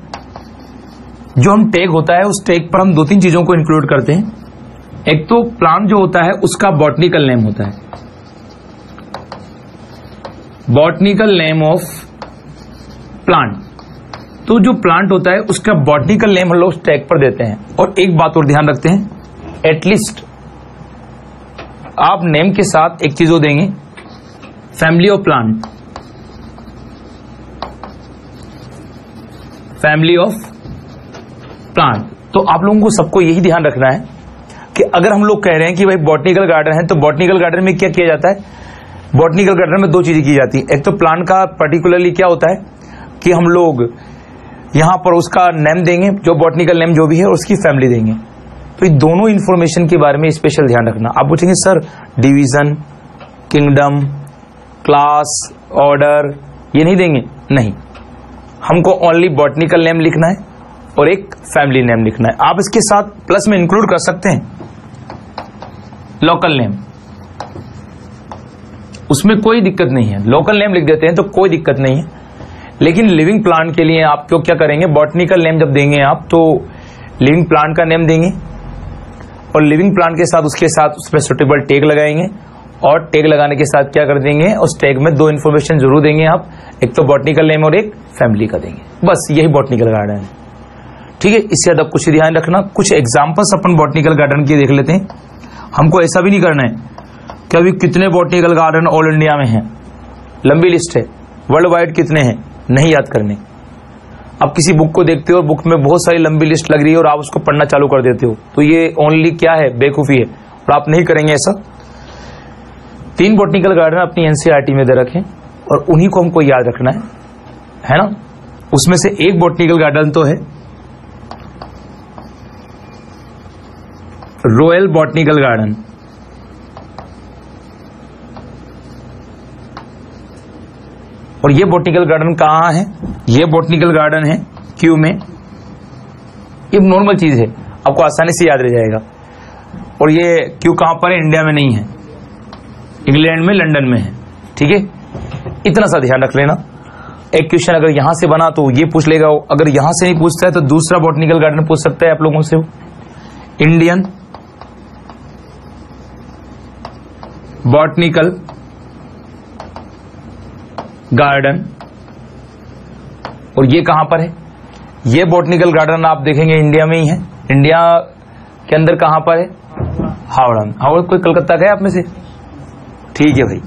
Speaker 1: जो हम टैग होता है उस टैग पर हम 2-3 चीजों को इंक्लूड करते हैं। एक तो प्लांट जो होता है उसका बॉटनिकल नेम होता है, बॉटनिकल नेम ऑफ प्लांट। तो जो प्लांट होता है उसका बॉटनिकल नेम हम लोग टैग पर देते हैं। और एक बात और ध्यान रखते हैं, एटलीस्ट आप नेम के साथ एक चीज देंगे, family of plant, family of plant. तो आप लोगों को सबको यही ध्यान रखना है कि अगर हम लोग कह रहे हैं कि भाई बॉटनिकल गार्डन है, तो बॉटनिकल गार्डन में क्या किया जाता है, बॉटनिकल गार्डन में 2 चीजें की जाती है। एक तो प्लांट का पर्टिकुलरली क्या होता है कि हम लोग यहां पर उसका नेम देंगे, जो बॉटनिकल नेम जो भी है, और उसकी फैमिली देंगे। तो ये दोनों इंफॉर्मेशन के बारे में स्पेशल ध्यान रखना। आप पूछेंगे sir division, kingdom, class, order ये नहीं देंगे? नहीं, हमको ओनली बॉटनिकल नेम लिखना है और एक फैमिली नेम लिखना है। आप इसके साथ प्लस में इंक्लूड कर सकते हैं लोकल नेम, उसमें कोई दिक्कत नहीं है। लोकल नेम लिख देते हैं तो कोई दिक्कत नहीं है। लेकिन लिविंग प्लांट के लिए आप क्या करेंगे, बॉटनिकल नेम जब देंगे आप तो लिविंग प्लांट का नेम देंगे, और लिविंग प्लांट के साथ उसके साथ उसमें सुटेबल टैग लगाएंगे, और टैग लगाने के साथ क्या कर देंगे, उस टैग में 2 इन्फॉर्मेशन जरूर देंगे आप, एक तो बॉटनिकल नेम और एक फैमिली का देंगे। बस यही बॉटनिकल गार्डन है। ठीक है, इससे ज्यादा कुछ ध्यान रखना। कुछ एग्जांपल्स अपन बॉटनिकल गार्डन के देख लेते हैं। हमको ऐसा भी नहीं करना है कि अभी कितने बॉटनिकल गार्डन ऑल इंडिया में हैं, लंबी लिस्ट है, वर्ल्ड वाइड कितने हैं नहीं याद करने। आप किसी बुक को देखते हो और बुक में बहुत सारी लंबी लिस्ट लग रही है और आप उसको पढ़ना चालू कर देते हो, तो ये ओनली क्या है, बेवकूफी है, और आप नहीं करेंगे ऐसा। 3 बॉटनिकल गार्डन अपनी एनसीईआरटी में दे रखें और उन्हीं को हमको याद रखना है ना। उसमें से एक बॉटनिकल गार्डन तो है रॉयल बॉटनिकल गार्डन। और ये बॉटनिकल गार्डन कहां है, ये बॉटनिकल गार्डन है क्यू में। ये नॉर्मल चीज है, आपको आसानी से याद रह जाएगा। और ये क्यू कहां पर है, इंडिया में नहीं है, इंग्लैंड में, लंदन में है। ठीक है, इतना सा ध्यान रख लेना। एक क्वेश्चन अगर यहां से बना तो ये पूछ लेगा, अगर यहां से नहीं पूछता है तो दूसरा बॉटनिकल गार्डन पूछ सकता है आप लोगों से, इंडियन बॉटनिकल गार्डन। और ये कहां पर है? ये बॉटनिकल गार्डन आप देखेंगे इंडिया में ही है। इंडिया के अंदर कहां पर है? हावड़ा में। हावड़ा कोई कलकत्ता गया आप में से? ठीक है भाई,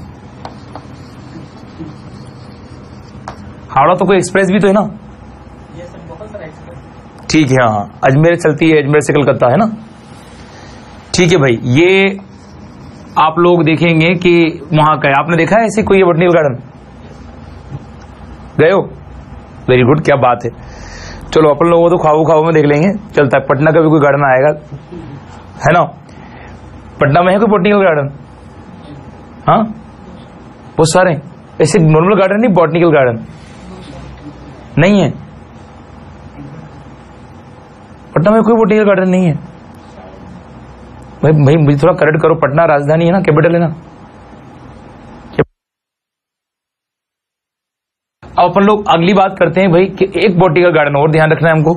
Speaker 1: हावड़ा तो कोई एक्सप्रेस भी तो है ना? ठीक है, हाँ, अजमेर चलती है, अजमेर से कलकत्ता है ना। ठीक है भाई, ये आप लोग देखेंगे कि वहां का है। आपने देखा है ऐसे कोई बॉटनिकल गार्डन? गए हो? वेरी गुड, क्या बात है। चलो अपन लोगों तो ख्वाबों में देख लेंगे, चलता है। पटना का भी कोई गार्डन आएगा, है ना? पटना में है कोई बॉटनिकल गार्डन? हाँ, बहुत सारे ऐसे नॉर्मल गार्डन नहीं, बॉटनिकल गार्डन नहीं है। पटना में कोई बॉटनिकल गार्डन नहीं है भाई। मुझे थोड़ा करेक्ट करो, पटना राजधानी है ना, कैपिटल है ना। अब अपन लोग अगली बात करते हैं भाई कि एक बॉटनिकल गार्डन और ध्यान रखना है हमको।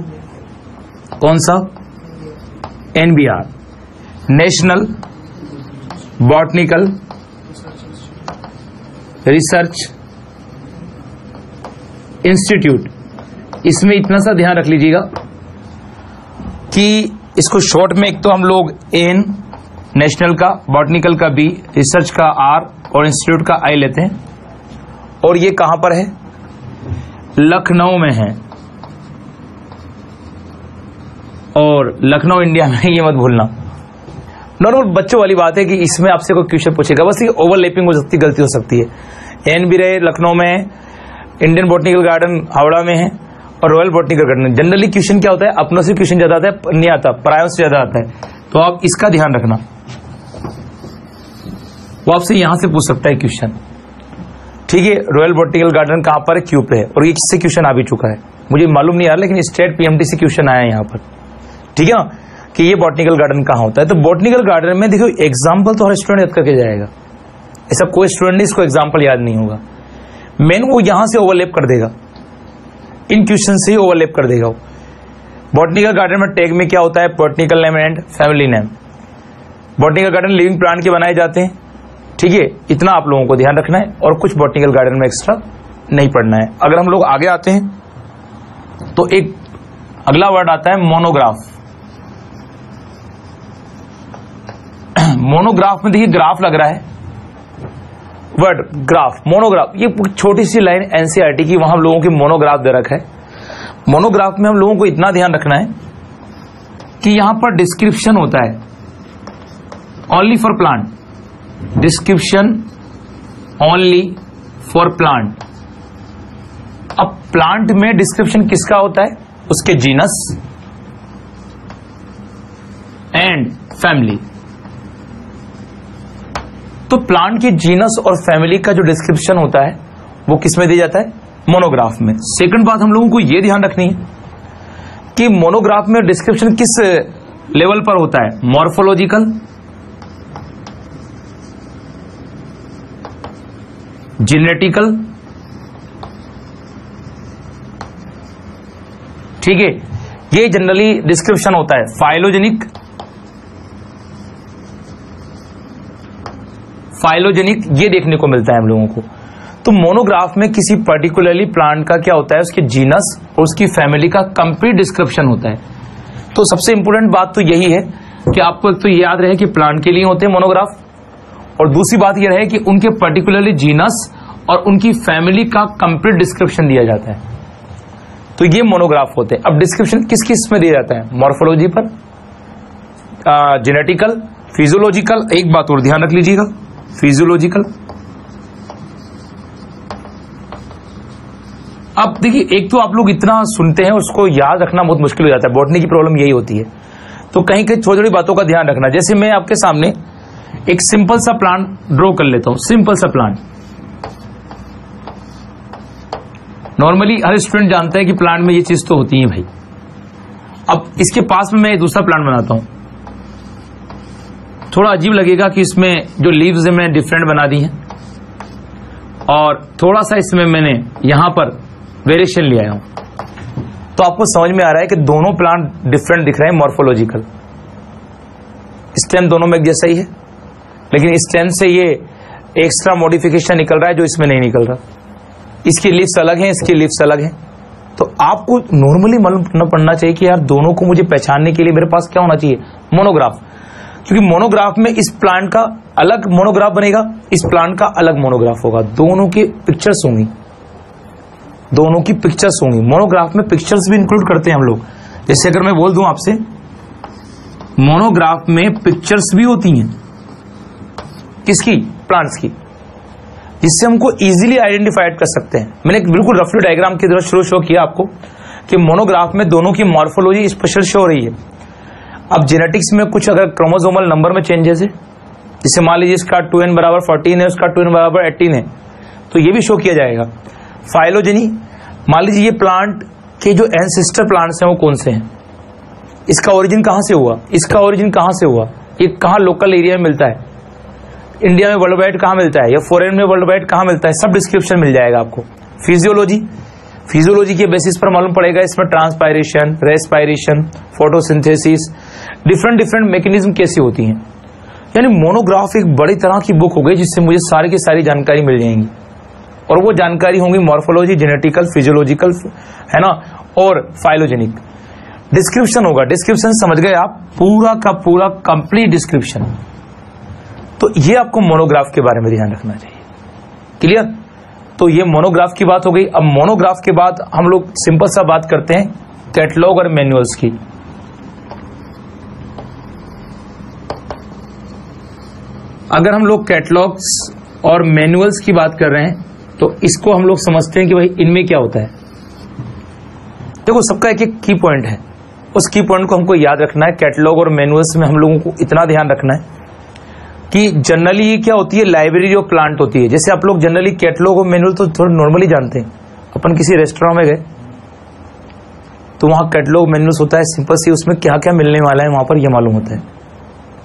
Speaker 1: कौन सा? NBR, national botanical research institute. इसमें इतना सा ध्यान रख लीजिएगा कि इसको शॉर्ट में एक तो हम लोग एन, नेशनल का, बॉटनिकल का बी, रिसर्च का आर और इंस्टीट्यूट का आई लेते हैं। और ये कहां पर है? लखनऊ में है। और लखनऊ इंडिया में, ये मत भूलना। नॉर्मल बच्चों वाली बात है कि इसमें आपसे कोई क्वेश्चन पूछेगा, बस ये ओवरलैपिंग हो सकती है, गलती हो सकती है। एन भी रहे लखनऊ में है, इंडियन बॉटनिकल गार्डन हावड़ा में है और royal botanical garden. Generally question क्या होता है, अपनों से क्वेश्चन ज्यादा आता है, नहीं आता, परायों से ज्यादा आता है। तो आप इसका ध्यान रखना, वो आपसे यहां से पूछ सकता है क्वेश्चन। ठीक है, रॉयल बॉटनिकल गार्डन कहां पर है? क्यू पे है। और ये किससे क्वेश्चन आ भी चुका है मुझे मालूम नहीं यार, लेकिन स्टेट PMT से क्वेश्चन आया है यहां पर। ठीक है ना, कि ये बॉटनिकल गार्डन कहां होता है। तो बॉटनिकल गार्डन में देखो एग्जाम्पल तो हर स्टूडेंट याद करके जाएगा, ऐसा कोई स्टूडेंट नहीं इसको एग्जाम्पल याद नहीं होगा। मेन वो यहां से ओवरलैप कर देगा, इन क्वेश्चन से ही ओवरलैप कर देगा। बॉटनिकल गार्डन में टैग में क्या होता है? Botanical name and family name. Botanical garden living plant के बनाए जाते हैं। ठीक है, इतना आप लोगों को ध्यान रखना है और कुछ बॉटनिकल गार्डन में एक्स्ट्रा नहीं पढ़ना है। अगर हम लोग आगे आते हैं तो एक अगला वर्ड आता है मोनोग्राफ। मोनोग्राफ में देखिए ग्राफ लग रहा है, वर्ड ग्राफ, मोनोग्राफ। ये छोटी सी लाइन NCERT की, वहां हम लोगों की मोनोग्राफ दे रखा है। मोनोग्राफ में हम लोगों को इतना ध्यान रखना है कि यहां पर डिस्क्रिप्शन होता है only for plant, description only for plant. अब प्लांट में डिस्क्रिप्शन किसका होता है? उसके जीनस एंड फैमिली। तो प्लांट के जीनस और फैमिली का जो डिस्क्रिप्शन होता है वो किस में दिया जाता है? मोनोग्राफ में। सेकंड बात हम लोगों को यह ध्यान रखनी है कि मोनोग्राफ में डिस्क्रिप्शन किस लेवल पर होता है? मॉर्फोलॉजिकल, जेनेटिकल, ठीक है, ये जनरली डिस्क्रिप्शन होता है। फाइलोजेनिक, ये देखने को मिलता है हम लोगों को। तो मोनोग्राफ में किसी पर्टिकुलरली प्लांट का क्या होता है? उसके जीनस और उसकी फैमिली का कंप्लीट डिस्क्रिप्शन होता है। तो सबसे इंपॉर्टेंट बात तो यही है कि आपको एक तो याद रहे कि प्लांट के लिए होते हैं मोनोग्राफ, और दूसरी बात यह रहे कि उनके पर्टिकुलरली जीनस और उनकी फैमिली का कंप्लीट डिस्क्रिप्शन दिया जाता है। तो ये मोनोग्राफ होते हैं। अब डिस्क्रिप्शन किस किस में दिया जाता है? मॉर्फोलॉजी पर, जेनेटिकल, फिजियोलॉजिकल। एक बात और ध्यान रख लीजिएगा, फिजियोलॉजिकल। अब देखिए, एक तो आप लोग इतना सुनते हैं, उसको याद रखना बहुत मुश्किल हो जाता है। बॉटनी की प्रॉब्लम यही होती है। तो कहीं कहीं छोटी छोटी बातों का ध्यान रखना। जैसे मैं आपके सामने एक सिंपल सा प्लांट ड्रॉ कर लेता हूं, सिंपल सा प्लांट। नॉर्मली हर स्टूडेंट जानता है कि प्लांट में ये चीज तो होती है भाई। अब इसके पास में मैं दूसरा प्लांट बनाता हूं, थोड़ा अजीब लगेगा कि इसमें जो लीव्स है मैंने डिफरेंट बना दी हैं, और थोड़ा सा इसमें मैंने यहां पर वेरिएशन ले आया हूं, तो आपको समझ में आ रहा है कि दोनों प्लांट डिफरेंट दिख रहे हैं मॉर्फोलॉजिकल। स्टेम दोनों में एक जैसा ही है, लेकिन स्टेम से ये एक्स्ट्रा मॉडिफिकेशन निकल रहा है जो इसमें नहीं निकल रहा। इसकी लीव्स अलग हैं, इसकी लीव्स अलग हैं। तो आपको नॉर्मली मालूम पड़ना चाहिए कि यार दोनों को मुझे पहचानने के लिए मेरे पास क्या होना चाहिए, मोनोग्राफ। क्योंकि मोनोग्राफ में इस प्लांट का अलग मोनोग्राफ बनेगा, इस प्लांट का अलग मोनोग्राफ होगा, दोनों की पिक्चर्स होंगी, दोनों की पिक्चर्स होंगी। मोनोग्राफ में पिक्चर्स भी इंक्लूड करते हैं हम लोग। जैसे अगर मैं बोल दूं आपसे, मोनोग्राफ में पिक्चर्स भी होती हैं, किसकी, प्लांट्स की, जिससे हमको इजीली आइडेंटिफाइड कर सकते हैं। मैंने एक बिल्कुल रफली डायग्राम की तरह शो किया आपको कि मोनोग्राफ में दोनों की मॉर्फोलॉजी स्पेशल शो हो रही है। अब जेनेटिक्स में कुछ अगर क्रोमोसोमल नंबर में चेंजेस है, जैसे मान लीजिए इसका 2n बराबर 14 है, उसका 2n बराबर 18 है, तो ये भी शो किया जाएगा। फाइलोजेनी, मान लीजिए ये प्लांट के जो एंसेस्टर प्लांट्स हैं वो कौन से हैं, इसका ओरिजिन कहां से हुआ, इसका ओरिजिन कहां से हुआ, ये कहां लोकल एरिया में मिलता है, इंडिया में वर्ल्ड वाइड कहां मिलता है, या फॉरेन में वर्ल्ड वाइड कहां मिलता है, सब डिस्क्रिप्शन मिल जाएगा आपको। फिजियोलॉजी, फिजियोलॉजी के बेसिस पर मालूम पड़ेगा इसमें transpiration, respiration, photosynthesis, different mechanism कैसी होती हैं। यानी मोनोग्राफ एक बड़ी तरह की बुक हो गई जिससे मुझे सारी की सारी जानकारी मिल जाएंगी, और वो जानकारी होंगी मॉर्फोलॉजी, जेनेटिकल, फिजियोलॉजिकल, है ना, और फाइलोजेनिक। डिस्क्रिप्शन होगा, डिस्क्रिप्शन समझ गए आप, पूरा का पूरा कंप्लीट डिस्क्रिप्शन। तो ये आपको मोनोग्राफ के बारे में ध्यान रखना चाहिए। क्लियर? तो ये मोनोग्राफ की बात हो गई। अब मोनोग्राफ के बाद हम लोग सिंपल सा बात करते हैं कैटलॉग और मैनुअल्स की। अगर हम लोग कैटलॉग्स और मैनुअल्स की बात कर रहे हैं तो इसको हम लोग समझते हैं कि भाई इनमें क्या होता है। देखो, सबका एक एक की पॉइंट है, उस की पॉइंट को हमको याद रखना है। कैटलॉग और मैनुअल्स में हम लोगों को इतना ध्यान रखना है कि जनरली ये क्या होती है, लाइब्रेरी ऑफ प्लांट होती है। जैसे आप लोग जनरली कैटलॉग और मैनुअल तो थोड़ा नॉर्मली जानते हैं। अपन किसी रेस्टोरेंट में गए तो वहां कैटलॉग मैनुअल्स होता है, सिंपल सी, उसमें क्या क्या मिलने वाला है वहां पर ये मालूम होता है।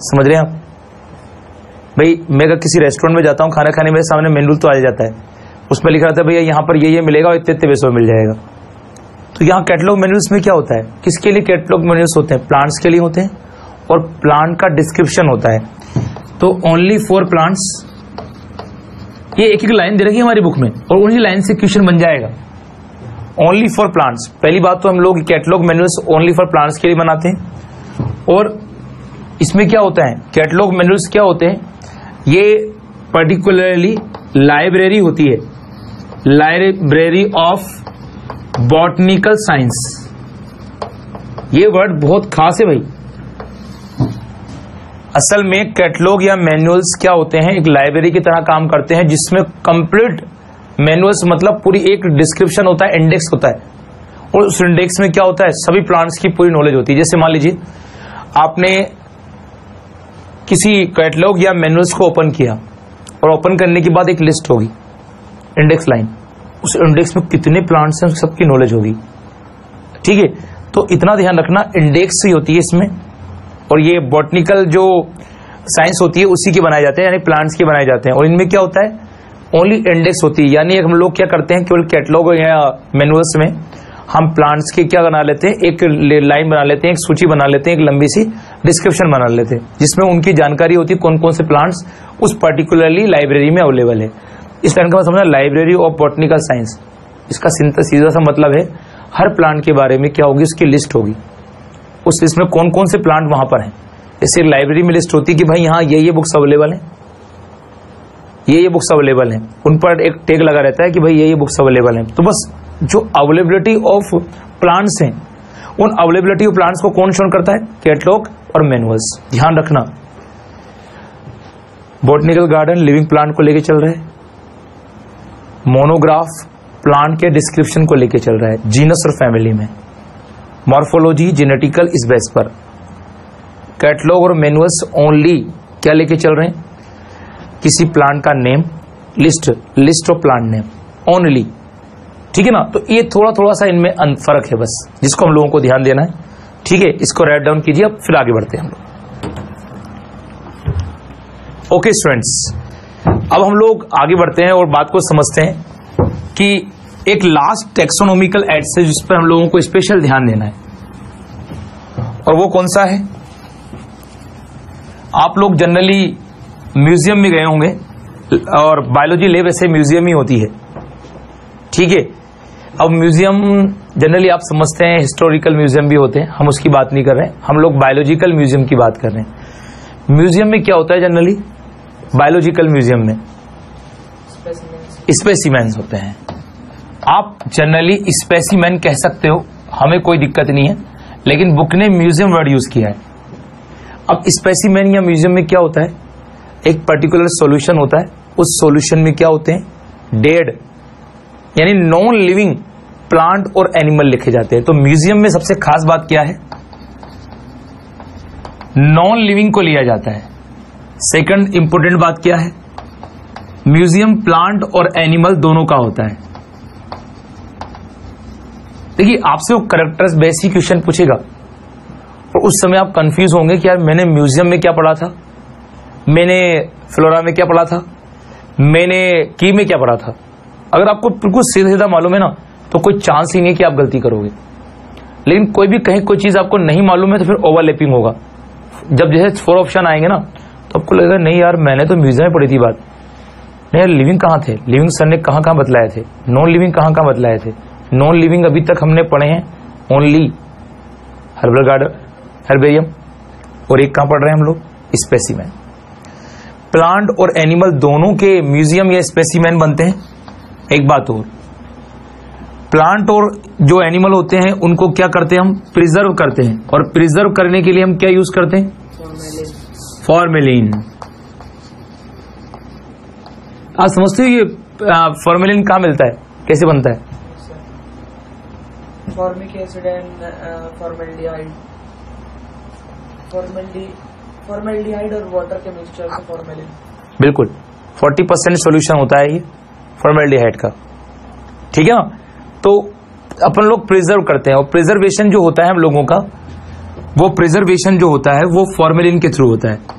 Speaker 1: समझ रहे हैं आप? भाई मैं अगर किसी रेस्टोरेंट में जाता हूँ खाना खाने, मेरे सामने मेन्यूल तो आ जाता है, उसमें लिखा रहता है भैया यहाँ पर ये मिलेगा और इतने इतने पैसों में मिल जाएगा। तो यहाँ कैटलॉग मेन्यूल्स में क्या होता है, किसके लिए कैटलॉग मेन्यूल्स होते हैं, प्लांट्स के लिए होते हैं, और प्लांट का डिस्क्रिप्शन होता है। तो ओनली फॉर प्लांट्स, ये एक एक लाइन दे रखी है हमारी बुक में, और उन्हीं लाइन से क्वेश्चन बन जाएगा। ओनली फॉर प्लांट्स, पहली बात तो हम लोग कैटलॉग मेन्यूल्स ओनली फॉर प्लांट्स के लिए बनाते हैं। और इसमें क्या होता है, कैटलॉग मेन्यूल्स क्या होते हैं, ये पर्टिकुलरली लाइब्रेरी होती है, लाइब्रेरी ऑफ बॉटनिकल साइंस। ये वर्ड बहुत खास है भाई। असल में कैटलॉग या मैनुअल्स क्या होते हैं, एक लाइब्रेरी की तरह काम करते हैं जिसमें कंप्लीट मैनुअल्स मतलब पूरी एक डिस्क्रिप्शन होता है, इंडेक्स होता है, और उस इंडेक्स में क्या होता है, सभी प्लांट्स की पूरी नॉलेज होती है। जैसे मान लीजिए आपने किसी कैटलॉग या मैनुअल्स को ओपन किया, और ओपन करने के बाद एक लिस्ट होगी, इंडेक्स लाइन, उस इंडेक्स में कितने प्लांट्स हैं सबकी नॉलेज होगी। ठीक है, तो इतना ध्यान रखना, इंडेक्स ही होती है इसमें, और ये बॉटनिकल जो साइंस होती है उसी के बनाए जाते हैं, यानी प्लांट्स के बनाए जाते हैं। और इनमें क्या होता है, ओनली इंडेक्स होती है। यानी हम लोग क्या करते हैं, केवल कैटलॉग या मैनुअल्स में हम प्लांट्स के क्या बना लेते हैं, एक लाइन बना लेते हैं, एक सूची बना लेते हैं, एक लंबी सी डिस्क्रिप्शन बना लेते हैं, जिसमें उनकी जानकारी होती है कौन कौन से प्लांट्स उस पर्टिकुलरली लाइब्रेरी में अवेलेबल है। इस लाइन का समझना, लाइब्रेरी ऑफ बॉटनिकल साइंस, इसका सीधा सा मतलब है हर प्लांट के बारे में क्या होगी, उसकी लिस्ट होगी, उस लिस्ट में कौन कौन से प्लांट वहां पर हैं। जैसे लाइब्रेरी में लिस्ट होती है कि भाई यहाँ ये बुक्स अवेलेबल हैं, ये बुक्स अवेलेबल हैं, उन पर एक टैग लगा रहता है कि भाई ये बुक्स अवेलेबल हैं। तो बस जो अवेलेबिलिटी ऑफ प्लांट्स हैं, उन अवेलेबिलिटी ऑफ प्लांट्स को कौन शो करता है, कैटलॉग और मैनुअल्स। ध्यान रखना, बॉटनिकल गार्डन लिविंग प्लांट को लेके चल रहे हैं, मोनोग्राफ प्लांट के डिस्क्रिप्शन को लेके चल रहा है, जीनस और फैमिली में, मॉर्फोलॉजी जेनेटिकल इस बेस पर, कैटलॉग और मैनुअल्स ओनली क्या लेके चल रहे हैं, किसी प्लांट का name, list of plant name only. ठीक है ना, तो ये थोड़ा सा इनमें फर्क है बस, जिसको हम लोगों को ध्यान देना है। ठीक है, इसको राइट डाउन कीजिए, अब फिर आगे बढ़ते हैं हम लोग। ओके स्टूडेंट्स, अब हम लोग आगे बढ़ते हैं और बात को समझते हैं कि एक लास्ट टेक्सोनॉमिकल एड्स है जिस पर हम लोगों को स्पेशल ध्यान देना है, और वो कौन सा है। आप लोग जनरली म्यूजियम में गए होंगे और बायोलॉजी लैब ऐसे म्यूजियम ही होती है, ठीक है। अब म्यूजियम जनरली आप समझते हैं हिस्टोरिकल म्यूजियम भी होते हैं, हम उसकी बात नहीं कर रहे हैं, हम लोग बायोलॉजिकल म्यूजियम की बात कर रहे हैं। म्यूजियम में क्या होता है जनरली, बायोलॉजिकल म्यूजियम में स्पेसिमेन्स होते हैं। आप जनरली स्पेसिमेन कह सकते हो, हमें कोई दिक्कत नहीं है, लेकिन बुक ने म्यूजियम वर्ड यूज किया है। अब स्पेसिमेन या म्यूजियम में क्या होता है, एक पर्टिकुलर सॉल्यूशन होता है, उस सॉल्यूशन में क्या होते हैं, डेड यानी नॉन लिविंग प्लांट और एनिमल लिखे जाते हैं। तो म्यूजियम में सबसे खास बात क्या है, नॉन लिविंग को लिया जाता है। सेकंड इंपोर्टेंट बात क्या है, म्यूजियम प्लांट और एनिमल दोनों का होता है। देखिए आपसे वो करेक्टर्स बेसिक क्वेश्चन पूछेगा और उस समय आप कंफ्यूज होंगे कि यार मैंने म्यूजियम में क्या पढ़ा था, मैंने फ्लोरा में क्या पढ़ा था, मैंने की में क्या पढ़ा था। अगर आपको बिल्कुल सीधा सीधा मालूम है ना तो कोई चांस ही नहीं कि आप गलती करोगे, लेकिन कोई भी कहीं कोई चीज आपको नहीं मालूम है तो फिर ओवरलैपिंग होगा। जब जैसे 4 ऑप्शन आएंगे ना तो आपको लगेगा नहीं यार मैंने तो म्यूजियम में पढ़ी थी बात, नहीं यार लिविंग कहाँ थे, लिविंग सर ने कहाँ कहाँ बतलाए थे, नॉन लिविंग कहाँ कहाँ बतलाए थे। नॉन लिविंग अभी तक हमने पढ़े हैं ओनली हर्बल गार्डन हर्बेरियम, और एक कहां पढ़ रहे हैं हम लोग, स्पेसिमेन। प्लांट और एनिमल दोनों के म्यूजियम या स्पेसिमेन बनते हैं। एक बात और, प्लांट और जो एनिमल होते हैं उनको क्या करते हैं हम, प्रिजर्व करते हैं, और प्रिजर्व करने के लिए हम क्या यूज करते हैं, फॉर्मेलिन। आप समझते हो ये फॉर्मेलिन कहां मिलता है, कैसे बनता है,
Speaker 2: formic acid and formaldehyde, formaldehyde और वाटर के मिक्सचर से फॉर्मेलिन।
Speaker 1: बिल्कुल 40% सॉल्यूशन होता है ये फॉर्मेल्डिहाइड का, ठीक है ना। तो अपन लोग प्रिजर्व करते हैं, और प्रिजर्वेशन जो होता है हम लोगों का, वो प्रिजर्वेशन जो होता है वो फॉर्मेलिन के थ्रू होता है।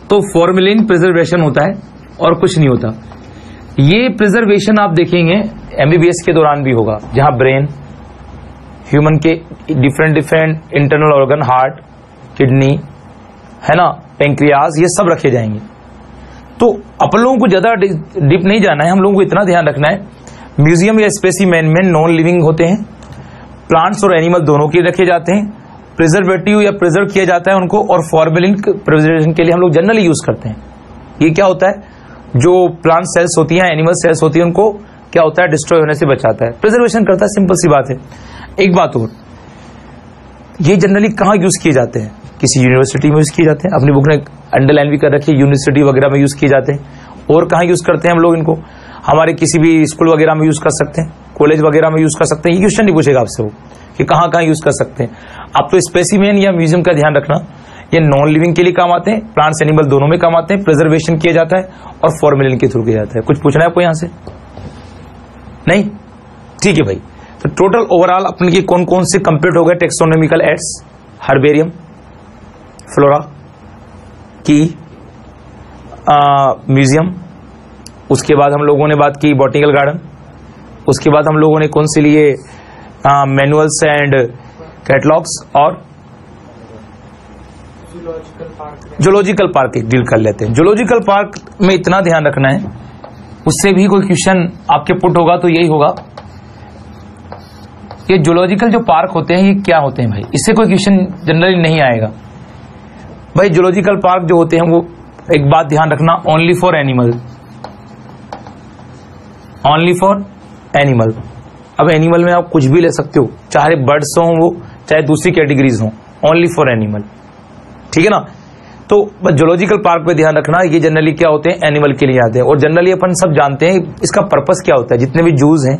Speaker 1: तो फॉर्मेलिन प्रिजर्वेशन होता है और कुछ नहीं होता। ये प्रिजर्वेशन आप देखेंगे एमबीबीएस के दौरान भी होगा, जहां ब्रेन, ह्यूमन के different internal organ, heart, kidney है ना, पेंक्रियाज, ये सब रखे जाएंगे। तो अपन लोगों को ज्यादा डीप नहीं जाना है, हम लोगों को इतना ध्यान रखना है म्यूजियम या स्पेसिमेन में नॉन लिविंग होते हैं, प्लांट्स और एनिमल दोनों के रखे जाते हैं, प्रिजर्वेटिव या प्रिजर्व किया जाता है उनको, और फॉर्मेलिन प्रिजर्वेशन के लिए हम लोग जनरली यूज करते हैं। ये क्या होता है, जो प्लांट सेल्स होती हैं, एनिमल सेल्स होती है, उनको क्या होता है, डिस्ट्रॉय होने से बचाता है, प्रिजर्वेशन करता है, सिंपल सी बात है। एक बात और, ये जनरली कहां यूज किए जाते हैं, किसी यूनिवर्सिटी में यूज किए जाते हैं, अपनी बुक ने अंडरलाइन भी कर रखी है, यूनिवर्सिटी वगैरह में यूज किए जाते हैं। और कहां यूज करते हैं हम लोग इनको, हमारे किसी भी स्कूल वगैरह में यूज कर सकते हैं, कॉलेज वगैरह में यूज कर सकते हैं। ये क्वेश्चन नहीं पूछेगा आपसे वो कि कहां कहां यूज कर सकते हैं। आप तो स्पेसिमेन या म्यूजियम का ध्यान रखना, ये नॉन लिविंग के लिए काम आते हैं, प्लांट्स एनिमल दोनों में काम आते हैं, प्रिजर्वेशन किया जाता है और फॉर्मेलिन के थ्रू किया जाता है। कुछ पूछना है आपको यहां से, नहीं, ठीक है भाई। तो टोटल ओवरऑल अपन के कौन कौन से कंप्लीट हो गए टेक्सोनॉमिकल एड्स, हर्बेरियम, फ्लोरा, की, म्यूजियम, उसके बाद हम लोगों ने बात की बॉटनिकल गार्डन, उसके बाद हम लोगों ने कौन से लिए, मैनुअल्स एंड कैटलॉग्स, और जूलॉजिकल पार्क डील कर लेते हैं। जूलॉजिकल पार्क में इतना ध्यान रखना है, उससे भी कोई क्वेश्चन आपके पुट होगा तो यही होगा, ये जूलॉजिकल जो पार्क होते हैं ये क्या होते हैं भाई, इससे कोई क्वेश्चन जनरली नहीं आएगा भाई। जूलॉजिकल पार्क जो होते हैं वो, एक बात ध्यान रखना, only for animal, only for animal. अब एनिमल में आप कुछ भी ले सकते हो, चाहे बर्ड्स हो वो, चाहे दूसरी कैटेगरीज हो, ओनली फॉर एनिमल, ठीक है ना। तो जूलॉजिकल पार्क पे ध्यान रखना, ये जनरली क्या होते हैं, एनिमल के लिए आते हैं। और जनरली अपन सब जानते हैं इसका पर्पस क्या होता है, जितने भी जूज हैं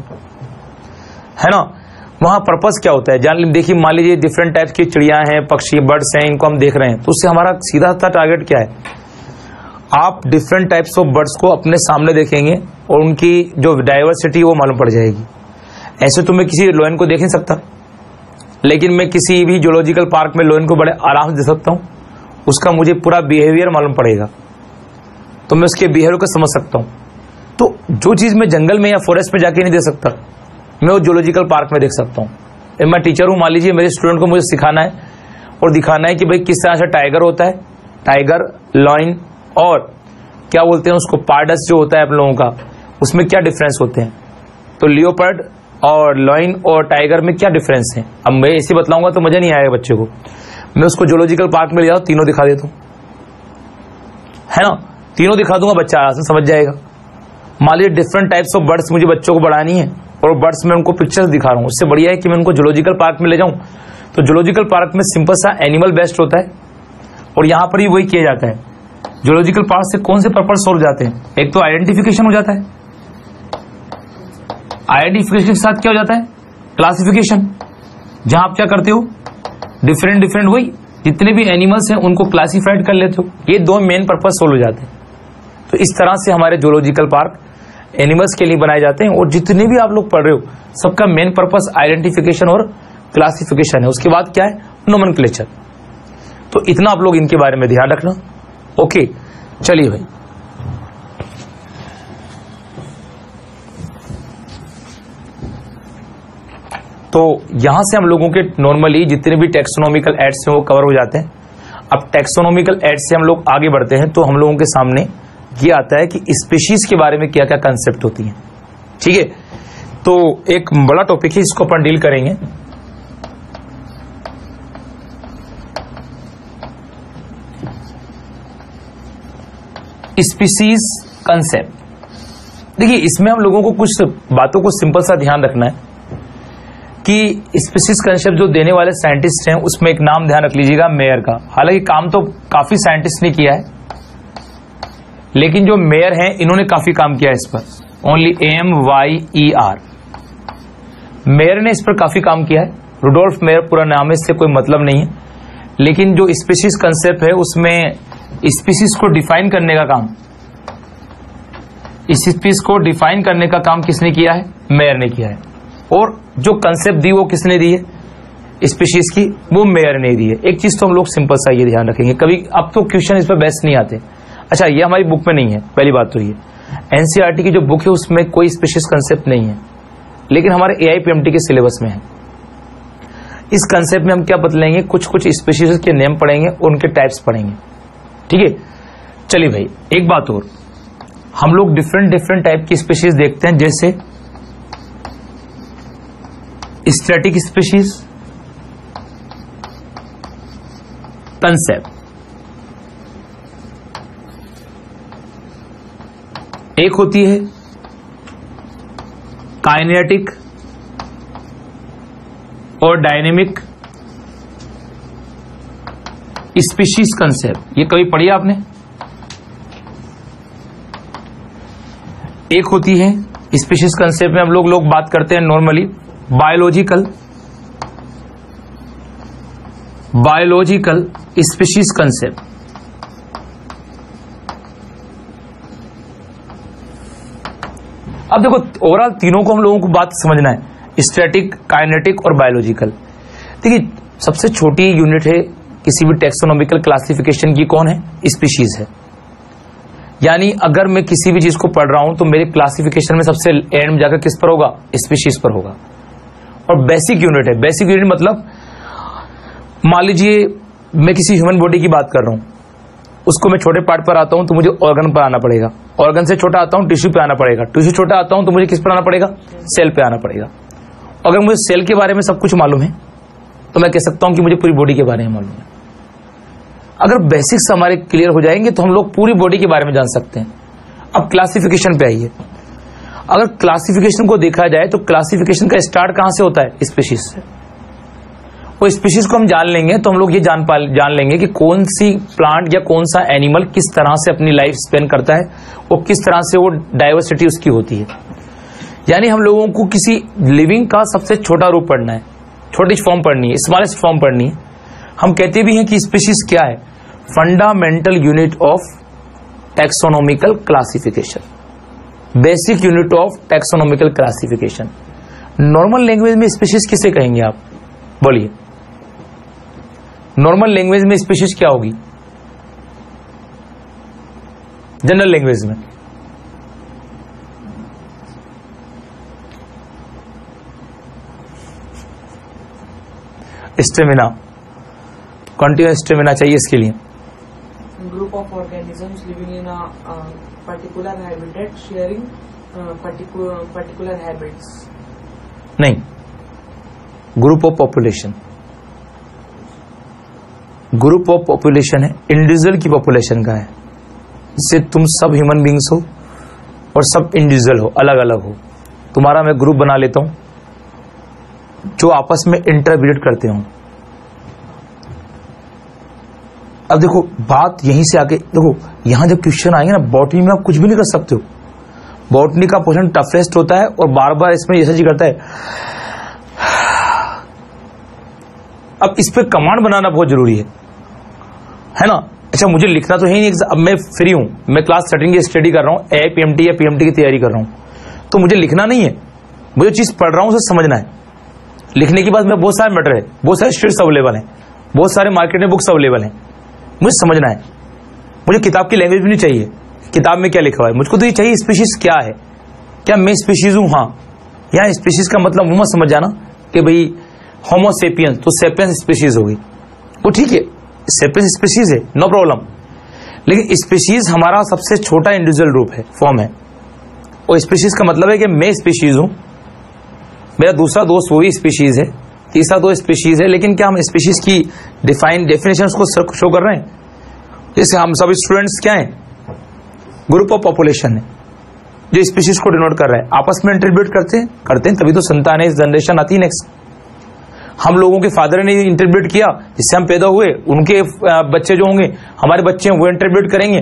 Speaker 1: है ना, वहां पर्पस क्या होता है जान। देखिए मान लीजिए डिफरेंट टाइप्स की चिड़िया हैं, पक्षी, बर्ड्स हैं, इनको हम देख रहे हैं, तो उससे हमारा सीधा सा टारगेट क्या है, आप डिफरेंट टाइप्स ऑफ बर्ड्स को अपने सामने देखेंगे और उनकी जो डाइवर्सिटी वो मालूम पड़ जाएगी। ऐसे तो मैं किसी लोयन को देख नहीं सकता, लेकिन मैं किसी भी जूलॉजिकल पार्क में लोयन को बड़े आराम से देख सकता हूँ, उसका मुझे पूरा बिहेवियर मालूम पड़ेगा, तो मैं उसके बिहेवियर को समझ सकता हूं। तो जो चीज मैं जंगल में या फॉरेस्ट में जाके नहीं देख सकता, मैं वो जूलॉजिकल पार्क में देख सकता हूं। मैं टीचर हूं, मान लीजिए मेरे स्टूडेंट को मुझे सिखाना है और दिखाना है कि भाई किस तरह से टाइगर होता है, टाइगर, लॉइन और क्या बोलते हैं उसको, पार्डस जो होता है आप लोगों का, उसमें क्या डिफरेंस होते हैं। तो लियोपर्ड और लॉइन और टाइगर में क्या डिफरेंस है, अब मैं ऐसे बतलाऊंगा तो मजा नहीं आएगा बच्चे को। मैं उसको जूलॉजिकल पार्क में ले जाऊं, तीनों दिखा देता हूं, है ना, तीनों दिखा दूंगा, बच्चा आराम समझ जाएगा। मान लीजिए डिफरेंट टाइप्स ऑफ बर्ड्स मुझे बच्चों को बढ़ानी है और बर्ड्स में उनको पिक्चर्स दिखा रहा हूं, उससे बढ़िया है कि मैं उनको जूलॉजिकल पार्क में ले जाऊं। तो जूलॉजिकल पार्क में सिंपल सा एनिमल बेस्ड होता है और यहां पर ही वही किया जाता है। जूलॉजिकल पार्क से कौन से पर्पस सोल्व जाते हैं, एक तो आइडेंटिफिकेशन हो जाता है, आइडेंटिफिकेशन के साथ क्या हो जाता है, क्लासिफिकेशन, जहां आप क्या करते हो, डिफरेंट वही जितने भी एनिमल्स हैं उनको क्लासिफाइड कर लेते हो। ये दो मेन पर्पस सोल्व हो जाते हैं। तो इस तरह से हमारे जूलॉजिकल पार्क एनिमल्स के लिए बनाए जाते हैं और जितने भी आप लोग पढ़ रहे हो सबका मेन पर्पस आइडेंटिफिकेशन और क्लासिफिकेशन है। उसके बाद क्या है, नोमेनक्लेचर। तो इतना आप लोग इनके बारे में ध्यान रखना। ओके, चलिए भाई, तो यहां से हम लोगों के नॉर्मली जितने भी टेक्सोनॉमिकल एड्स हैं वो कवर हो जाते हैं। अब टेक्सोनॉमिकल एड्स से हम लोग आगे बढ़ते हैं तो हम लोगों के सामने ये आता है कि स्पीशीज के बारे में क्या क्या कंसेप्ट होती हैं। ठीक है, तो एक बड़ा टॉपिक है, इसको अपन डील करेंगे। Species concept. देखिए, इसमें हम लोगों को कुछ बातों को सिंपल सा ध्यान रखना है कि स्पीशीज कंसेप्ट जो देने वाले साइंटिस्ट हैं उसमें एक नाम ध्यान रख लीजिएगा, मेयर का। हालांकि काम तो काफी साइंटिस्ट ने किया है, लेकिन जो मेयर हैं इन्होंने काफी काम किया है इस पर। ओनली MEYER, मेयर ने इस पर काफी काम किया है। रुडोल्फ मेयर पूरा नाम है, इससे कोई मतलब नहीं है, लेकिन जो स्पीशीज कंसेप्ट है उसमें स्पीशीज को डिफाइन करने का काम, इस स्पीशीज को डिफाइन करने का काम किसने किया है, मेयर ने किया है। और जो कंसेप्ट दी वो किसने दी है स्पीशीज की, वो मेयर ने दी है। एक चीज तो हम लोग सिंपल सा ये ध्यान रखेंगे, कभी अब तो क्वेश्चन इस पर बेस नहीं आते। अच्छा, ये हमारी बुक में नहीं है, पहली बात तो ये एनसीईआरटी की जो बुक है उसमें कोई स्पीशीज कंसेप्ट नहीं है, लेकिन हमारे AIPMT के सिलेबस में है। इस कंसेप्ट में हम क्या बदलेंगे, कुछ कुछ स्पीशीज के नेम पढ़ेंगे और उनके टाइप्स पढ़ेंगे। ठीक है, चलिए भाई, एक बात और, हम लोग डिफरेंट टाइप की स्पीशीज देखते हैं, जैसे स्टैटिक स्पीशीज कंसेप्ट, एक होती है काइनेटिक और डायनेमिक स्पीशीज कंसेप्ट। ये कभी पढ़ी आपने? एक होती है स्पीशीज कंसेप्ट में हम लोग बात करते हैं नॉर्मली बायोलॉजिकल स्पीशीज कंसेप्ट। अब देखो, ओवरऑल तीनों को हम लोगों को बात समझना है, स्टैटिक, काइनेटिक और बायोलॉजिकल। देखिए, सबसे छोटी यूनिट है किसी भी टेक्सोनॉमिकल क्लासिफिकेशन की, कौन है, स्पीशीज है। यानी अगर मैं किसी भी चीज को पढ़ रहा हूं तो मेरे क्लासिफिकेशन में सबसे एंड में जाकर किस पर होगा, स्पीशीज पर होगा। और बेसिक यूनिट है, बेसिक यूनिट मतलब मान लीजिए मैं किसी ह्यूमन बॉडी की बात कर रहा हूं, उसको मैं छोटे पार्ट पर आता हूं तो मुझे ऑर्गन पर आना पड़ेगा, ऑर्गन से छोटा आता हूं टिश्यू पे आना पड़ेगा, टिश्यू छोटा आता हूं तो मुझे किस पर आना पड़ेगा, सेल पे आना पड़ेगा। अगर मुझे सेल के बारे में सब कुछ मालूम है तो मैं कह सकता हूं कि मुझे पूरी बॉडी के बारे में मालूम है। अगर बेसिक्स हमारे क्लियर हो जाएंगे तो हम लोग पूरी बॉडी के बारे में जान सकते हैं। अब क्लासिफिकेशन पे आइए। अगर क्लासिफिकेशन को देखा जाए तो क्लासिफिकेशन का स्टार्ट कहां से होता है, स्पीशीज से। वो स्पीशीज को हम जान लेंगे तो हम लोग ये जान लेंगे कि कौन सी प्लांट या कौन सा एनिमल किस तरह से अपनी लाइफ स्पेंड करता है और किस तरह से वो डाइवर्सिटी उसकी होती है। यानी हम लोगों को किसी लिविंग का सबसे छोटा रूप पढ़ना है, छोटी फॉर्म पढ़नी है, स्मॉलेस्ट फॉर्म पढ़नी है। हम कहते भी हैं कि स्पीशीज क्या है, fundamental unit of taxonomical classification, basic unit of taxonomical classification. Normal language में स्पीशीज किसे कहेंगे आप, बोलिए। नॉर्मल लैंग्वेज में स्पीशीज क्या होगी, जनरल लैंग्वेज में। स्टेमिना, कॉन्टिन्यूस स्टेमिना चाहिए इसके लिए।
Speaker 2: Group of organisms living in a particular habitat sharing particular habits.
Speaker 1: नहीं, group of population, group of population है, इंडिविजुअल की पॉपुलेशन का है, जिससे तुम सब ह्यूमन बींग्स हो और सब इंडिविजुअल हो, अलग अलग हो। तुम्हारा मैं ग्रुप बना लेता हूं जो आपस में इंटरब्रीड करते हो। अब देखो बात यहीं से आके देखो, यहां जब क्वेश्चन आएंगे ना, बॉटनी में आप कुछ भी नहीं कर सकते हो। बॉटनी का पोर्शन टफेस्ट होता है और बार बार इसमें रिसर्च करता है। अब इस पे कमांड बनाना बहुत जरूरी है ना। अच्छा, मुझे लिखना तो है नहीं, अब मैं फ्री हूं, मैं क्लास 13 की स्टडी कर रहा हूं, AIPMT या PMT की तैयारी कर रहा हूं, तो मुझे लिखना नहीं है, मुझे चीज पढ़ रहा हूं उसे समझना है। लिखने के बाद में बहुत सारे मैटर है, बहुत सारे शीट्स अवेलेबल हैं, बहुत सारे मार्केट में बुक्स अवेलेबल हैं, मुझे समझना है। मुझे किताब की लैंग्वेज भी नहीं चाहिए, किताब में क्या लिखा हुआ है, मुझको तो ये चाहिए स्पीशीज क्या है, क्या मैं स्पीशीज हूं। हाँ, यहाँ स्पीशीज का मतलब वो मत समझ जाना कि भाई होमोसेपियंस तो सेपियंस स्पीशीज होगी, वो ठीक है, सेपियंस स्पीशीज है, नो प्रॉब्लम, लेकिन स्पीशीज हमारा सबसे छोटा इंडिविजुअल रूप है, फॉर्म है। और स्पीशीज का मतलब है कि मैं स्पीशीज हूं, मेरा दूसरा दोस्त वो भी स्पीशीज है, तीसरा दोस्त स्पीशीज है, लेकिन क्या हम स्पीशीज की डेफिनेशन को शो कर रहे हैं? जैसे हम सब स्टूडेंट्स क्या है, ग्रुप ऑफ पॉपुलेशन है जो स्पीशीज को डिनोट कर रहा है, आपस में इंटरब्रीड करते हैं, तभी तो संतान है, जनरेशन आती है नेक्स्ट। हम लोगों के फादर ने इंटरब्रीड किया, जिससे हम पैदा हुए, उनके बच्चे जो होंगे, हमारे बच्चे हैं, वो इंटरब्रीड करेंगे,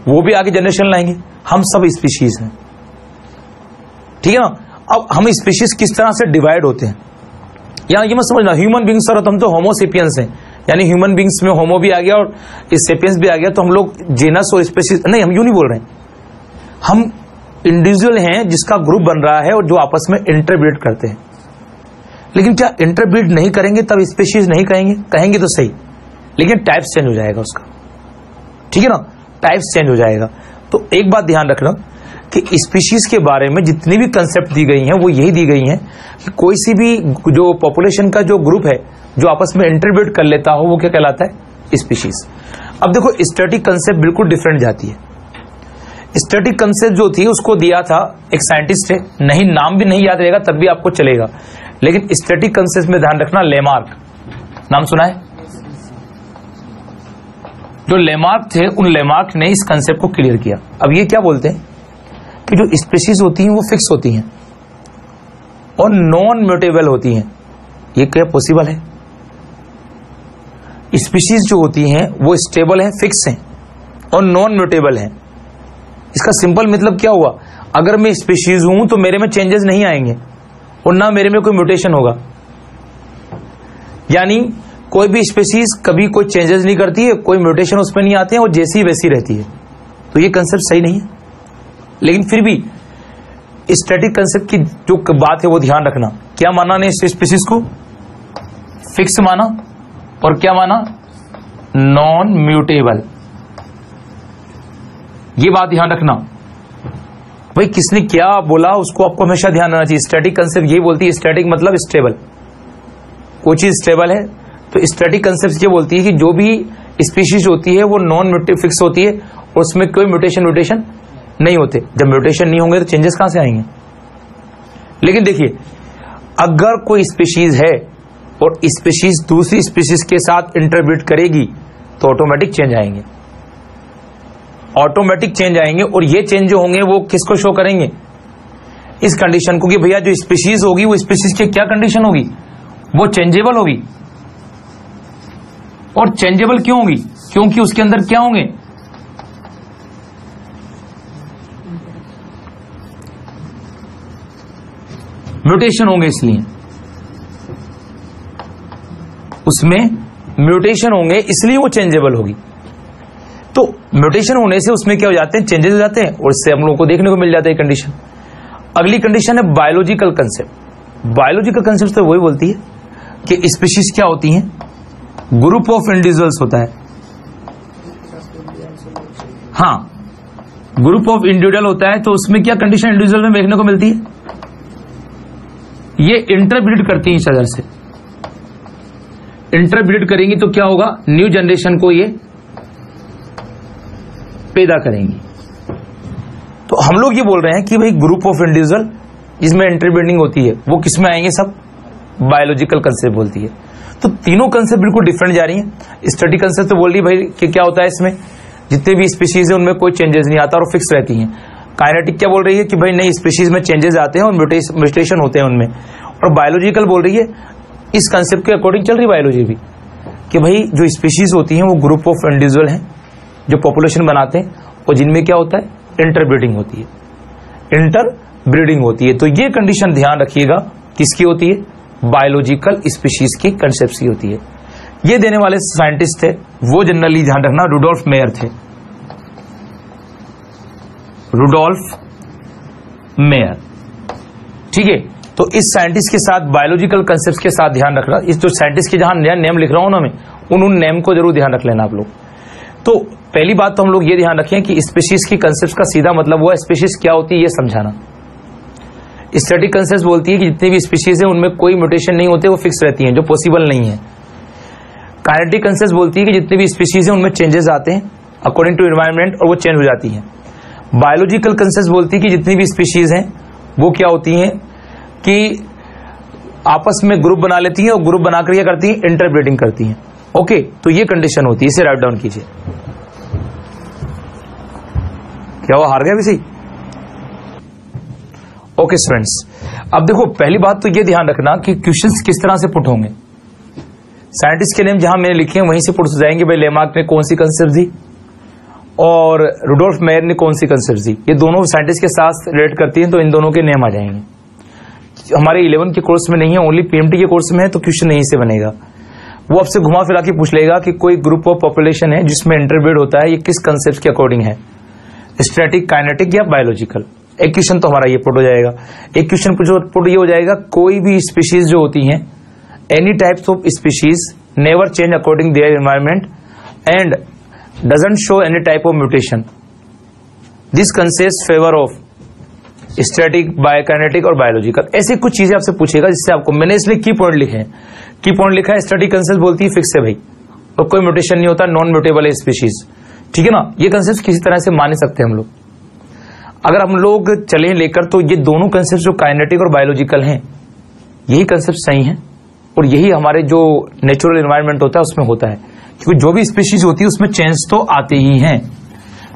Speaker 1: वो भी आगे जनरेशन लाएंगे, हम सब स्पीशीज हैं, ठीक है ना। अब हम स्पीशीज किस तरह से डिवाइड होते हैं, यहां ये मत समझना ह्यूमन बींग्स और हम तो होमोसेपियंस हैं, यानी ह्यूमन बींग्स में होमो भी आ गया और सेपियंस भी आ गया, तो हम लोग जेनस और स्पीशीज नहीं, हम यूं नहीं बोल रहे हैं। हम इंडिविजुअल हैं जिसका ग्रुप बन रहा है और जो आपस में इंटरब्रीड करते हैं। लेकिन क्या इंटरब्रीड नहीं करेंगे तब स्पीशीज नहीं कहेंगे तो सही, लेकिन टाइप्स चेंज हो जाएगा उसका, ठीक है ना, टाइप्स चेंज हो जाएगा। तो एक बात ध्यान रखना कि स्पीशीज के बारे में जितनी भी कंसेप्ट दी गई हैं वो यही दी गई हैं कि कोई सी भी जो पॉपुलेशन का जो ग्रुप है जो आपस में इंटरब्रीड कर लेता हो वो क्या कहलाता है, स्पीशीज। अब देखो स्टैटिक कंसेप्ट बिल्कुल डिफरेंट जाती है। स्टैटिक कंसेप्ट जो थी उसको दिया था एक साइंटिस्ट है, नहीं नाम भी नहीं याद रहेगा तब भी आपको चलेगा, लेकिन स्टैटिक कंसेप्ट में ध्यान रखना, लेमार्क, नाम सुना है? जो लेमार्क थे उन लेमार्क ने इस कंसेप्ट को क्लियर किया। अब ये क्या बोलते हैं कि जो स्पीशीज होती हैं वो फिक्स होती हैं और नॉन म्यूटेबल होती हैं। ये क्या पॉसिबल है? स्पीशीज जो होती हैं वो स्टेबल है, फिक्स हैं और नॉन म्यूटेबल हैं। इसका सिंपल मतलब क्या हुआ, अगर मैं स्पीशीज हूं तो मेरे में चेंजेस नहीं आएंगे और ना मेरे में कोई म्यूटेशन होगा, यानी कोई भी स्पीशीज कभी कोई चेंजेस नहीं करती है, कोई म्यूटेशन उसमें नहीं आते हैं और जैसी वैसी रहती है। तो ये कंसेप्ट सही नहीं है, लेकिन फिर भी स्टैटिक कंसेप्ट की जो बात है वो ध्यान रखना। क्या माना ने स्पीशीज को? फिक्स माना, और क्या माना? Non mutable. ये बात ध्यान रखना भाई, किसने क्या बोला उसको आपको हमेशा ध्यान रखना चाहिए। स्टैटिक कंसेप्ट ये बोलती है, स्टैटिक मतलब स्टेबल, कोई चीज स्टेबल है, तो स्टैटिक कंसेप्ट ये बोलती है कि जो भी स्पीशीज होती है वो नॉन म्यूटेबल फिक्स होती है और उसमें कोई म्यूटेशन नहीं होते। जब म्यूटेशन नहीं होंगे तो चेंजेस कहां से आएंगे? लेकिन देखिए, अगर कोई स्पीशीज है और स्पीशीज दूसरी स्पीशीज के साथ इंटरब्रीड करेगी तो ऑटोमेटिक चेंज आएंगे, ऑटोमेटिक चेंज आएंगे। और ये चेंज जो होंगे वो किसको शो करेंगे? इस कंडीशन को कि भैया जो स्पीशीज होगी वो स्पीशीज की क्या कंडीशन होगी? वो चेंजेबल होगी। और चेंजेबल क्यों होगी? क्योंकि उसके अंदर क्या होंगे? म्यूटेशन होंगे, इसलिए उसमें म्यूटेशन होंगे, इसलिए वो चेंजेबल होगी। तो म्यूटेशन होने से उसमें क्या हो जाते हैं? चेंजेस हो जाते हैं और इससे हम लोगों को देखने को मिल जाता है कंडीशन। अगली कंडीशन है बायोलॉजिकल कंसेप्ट। बायोलॉजिकल कंसेप्ट तो वही बोलती है कि स्पीशीज क्या होती हैं? ग्रुप ऑफ इंडिविजुअल्स होता है। हाँ, ग्रुप ऑफ इंडिविजुअल होता है तो उसमें क्या कंडीशन इंडिविजुअल में देखने को मिलती है, ये इंटरब्रीड करती है इस अदर से। इंटरब्रीड करेंगी तो क्या होगा, न्यू जनरेशन को ये पैदा करेंगी। तो हम लोग ये बोल रहे हैं कि भाई ग्रुप ऑफ इंडिविजुअल जिसमें इंटरब्रीडिंग होती है वो किस में आएंगे, सब बायोलॉजिकल कंसेप्ट बोलती है। तो तीनों कंसेप्ट बिल्कुल डिफरेंट जा रही हैं। स्टैटिक कंसेप्ट तो बोल रही भाई कि क्या होता है इसमें जितने भी स्पीशीज है उनमें कोई चेंजेस नहीं आता और फिक्स रहती हैं। काइनेटिक क्या बोल रही है कि भाई नई स्पीशीज में चेंजेस आते हैं और म्यूटेशन होते हैं उनमें। और बायोलॉजिकल बोल रही है, इस कंसेप्ट के अकॉर्डिंग चल रही बायोलॉजी भी, कि भाई जो स्पीशीज होती हैं वो ग्रुप ऑफ इंडिविजुअल हैं जो पॉपुलेशन बनाते हैं और जिनमें क्या होता है, इंटरब्रीडिंग होती है, इंटरब्रीडिंग होती है। तो ये कंडीशन ध्यान रखिएगा किसकी होती है, बायोलॉजिकल स्पीशीज की कंसेप्ट की होती है। ये देने वाले साइंटिस्ट थे वो जनरली ध्यान रखना रुडोल्फ मेयर थे, रुडोल्फ मेयर, ठीक है। तो इस साइंटिस्ट के साथ बायोलॉजिकल कंसेप्ट के साथ ध्यान रखना। इस जो साइंटिस्ट के जहां नया नेम लिख रहा हूं ना मैं, उन नेम को जरूर ध्यान रख लेना आप लोग। तो पहली बात तो हम लोग ये ध्यान रखें कि स्पीशीज की कंसेप्ट का सीधा मतलब हुआ स्पीशीज क्या होती है ये समझाना। स्टैटिक कंसेप्ट बोलती है कि जितनी भी स्पीशीज है उनमें कोई म्यूटेशन नहीं होते, वो फिक्स रहती हैं, जो पॉसिबल नहीं है। काइनेटिक कंसेप्ट बोलती है कि जितनी भी स्पीशीज है उनमें चेंजेस आते हैं अकॉर्डिंग टू एनवायरनमेंट और वो चेंज हो जाती है। बायोलॉजिकल कंसेप्ट बोलती है कि जितनी भी स्पीशीज हैं वो क्या होती हैं कि आपस में ग्रुप बना लेती हैं और ग्रुप बनाकर क्या करती हैं, इंटरब्रीडिंग करती हैं। ओके, तो ये कंडीशन होती है, इसे राइट डाउन कीजिए। क्या वो हार गया भी सही? ओके स्टूडेंट्स, अब देखो पहली बात तो ये ध्यान रखना कि क्वेश्चंस किस तरह से पुट होंगे। साइंटिस्ट के नेम जहां मैंने लिखे हैं वहीं से पुट हो जाएंगे। भाई लेमार्क ने कौन सी कंसेप्ट दी और रुडोल्फ मेयर ने कौन सी कंसेप्ट दी, ये दोनों साइंटिस्ट के साथ रिलेट करती हैं तो इन दोनों के नेम आ जाएंगे। हमारे 11 के कोर्स में नहीं है, ओनली पीएमटी के कोर्स में है, तो क्वेश्चन यहीं से बनेगा। वो आपसे घुमा फिरा के पूछ लेगा कि कोई ग्रुप ऑफ पॉपुलेशन है जिसमें इंटरब्रीड होता है, ये किस कंसेप्ट के अकॉर्डिंग है, स्टैटिक, काइनेटिक या बायोलॉजिकल। एक क्वेश्चन तो हमारा ये पुट हो जाएगा। एक क्वेश्चन पुट ये हो जाएगा, कोई भी स्पीशीज जो होती हैं, any types of species never change according their environment and doesn't show any type of mutation, this concept favour of static, biokinetic और बायोलॉजिकल। ऐसी कुछ चीजें आपसे पूछेगा जिससे आपको, मैंने इसलिए की पॉइंट लिखे हैं। की पॉइंट लिखा है, स्टैटिक कंसेप्ट बोलती है फिक्स है भाई और कोई म्यूटेशन नहीं होता, नॉन म्यूटेबल है स्पीशीज, ठीक है ना। ये कंसेप्ट किसी तरह से मान सकते हैं हम लोग। अगर हम लोग चले लेकर तो ये दोनों कंसेप्ट जो काइनेटिक और बायोलॉजिकल हैं, यही कंसेप्ट सही हैं और यही हमारे जो नेचुरल एनवायरनमेंट होता है उसमें होता है, क्योंकि जो भी स्पीशीज होती है उसमें चेंज तो आते ही हैं।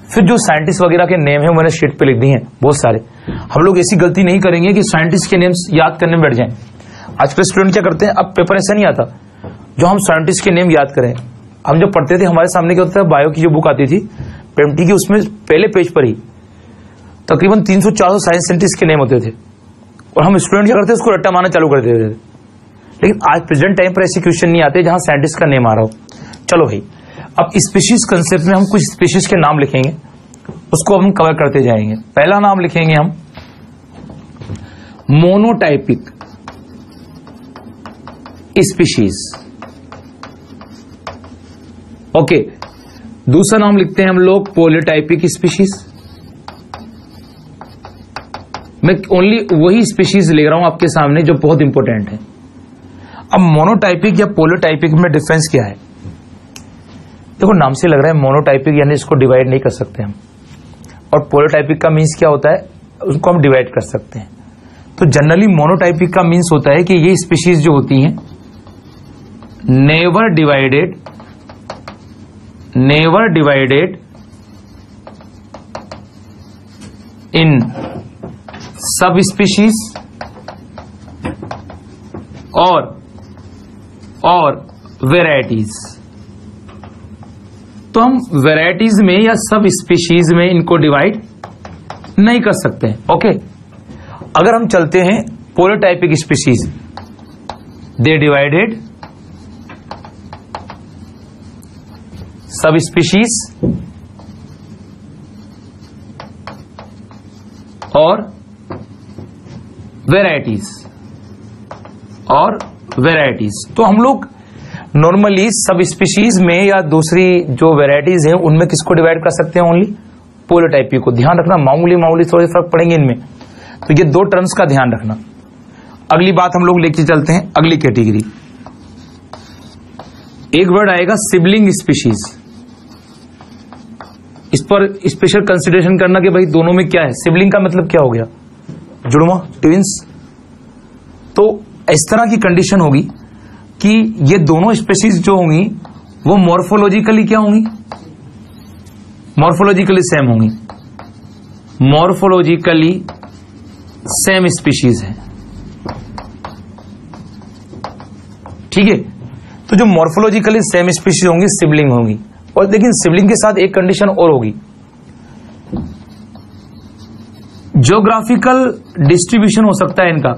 Speaker 1: फिर जो साइंटिस्ट वगैरह के नेम है मैंने शीट पे लिख दिए हैं बहुत सारे। हम लोग ऐसी गलती नहीं करेंगे कि साइंटिस्ट के नेम्स याद करने में बैठ जाएं। आजकल स्टूडेंट क्या करते हैं, अब पेपर ऐसा नहीं आता जो हम साइंटिस्ट के नेम याद करें। हम जब पढ़ते थे हमारे सामने क्या होता है, बायो की जो बुक आती थी पीएमटी की, उसमें पहले पेज पर ही तकरीबन 300-400 साइंस साइंटिस्ट के नेम होते थे और हम स्टूडेंट क्या करते थे, उसको रट्टा मारना चालू कर देते थे। लेकिन आज प्रेजेंट टाइम पर ऐसे क्वेश्चन नहीं आते जहां साइंटिस्ट का नेम आ रहा हो। चलो भाई, अब स्पीशीज कंसेप्ट में हम कुछ स्पीशीज के नाम लिखेंगे, उसको हम कवर करते जाएंगे। पहला नाम लिखेंगे हम मोनोटाइपिक स्पीशीज, ओके। दूसरा नाम लिखते हैं हम लोग पॉलीटाइपिक स्पीशीज। मैं ओनली वही स्पीशीज ले रहा हूं आपके सामने जो बहुत इंपॉर्टेंट है। अब मोनोटाइपिक या पॉलीटाइपिक में डिफरेंस क्या है? देखो नाम से लग रहा है मोनोटाइपिक यानी इसको डिवाइड नहीं कर सकते हम, और पॉलीटाइपिक का मीन्स क्या होता है, उसको हम डिवाइड कर सकते हैं। तो जनरली मोनोटाइपिक का मीन्स होता है कि ये स्पीशीज जो होती हैं नेवर डिवाइडेड इन सब स्पीशीज और वेराइटीज। तो हम वेराइटीज में या सब स्पीशीज में इनको डिवाइड नहीं कर सकते हैं, ओके। अगर हम चलते हैं पॉलीटाइपिक स्पीशीज, दे डिवाइडेड सब स्पीशीज और वेराइटीज। तो हम लोग नॉर्मली सब स्पीशीज में या दूसरी जो वेराइटीज हैं उनमें किसको डिवाइड कर सकते हैं? ओनली पोलोटाइपी को ध्यान रखना, मामूली मामूली थोड़े फर्क पड़ेंगे इनमें, तो ये दो टर्म्स का ध्यान रखना। अगली बात हम लोग लेके चलते हैं अगली कैटेगरी। एक वर्ड आएगा सिबलिंग स्पीशीज। इस पर स्पेशल कंसिडरेशन करना कि भाई दोनों में क्या है। सिबलिंग का मतलब क्या हो गया, जुड़वा, ट्विंस। तो इस तरह की कंडीशन होगी कि ये दोनों स्पीशीज जो होंगी वो मॉर्फोलॉजिकली क्या होंगी, मॉर्फोलॉजिकली सेम होंगी, मॉर्फोलॉजिकली सेम स्पीशीज है, ठीक है। तो जो मॉर्फोलॉजिकली सेम स्पीशीज होंगी सिबलिंग होंगी। और लेकिन सिबलिंग के साथ एक कंडीशन और होगी, ज्योग्राफिकल डिस्ट्रीब्यूशन हो सकता है इनका,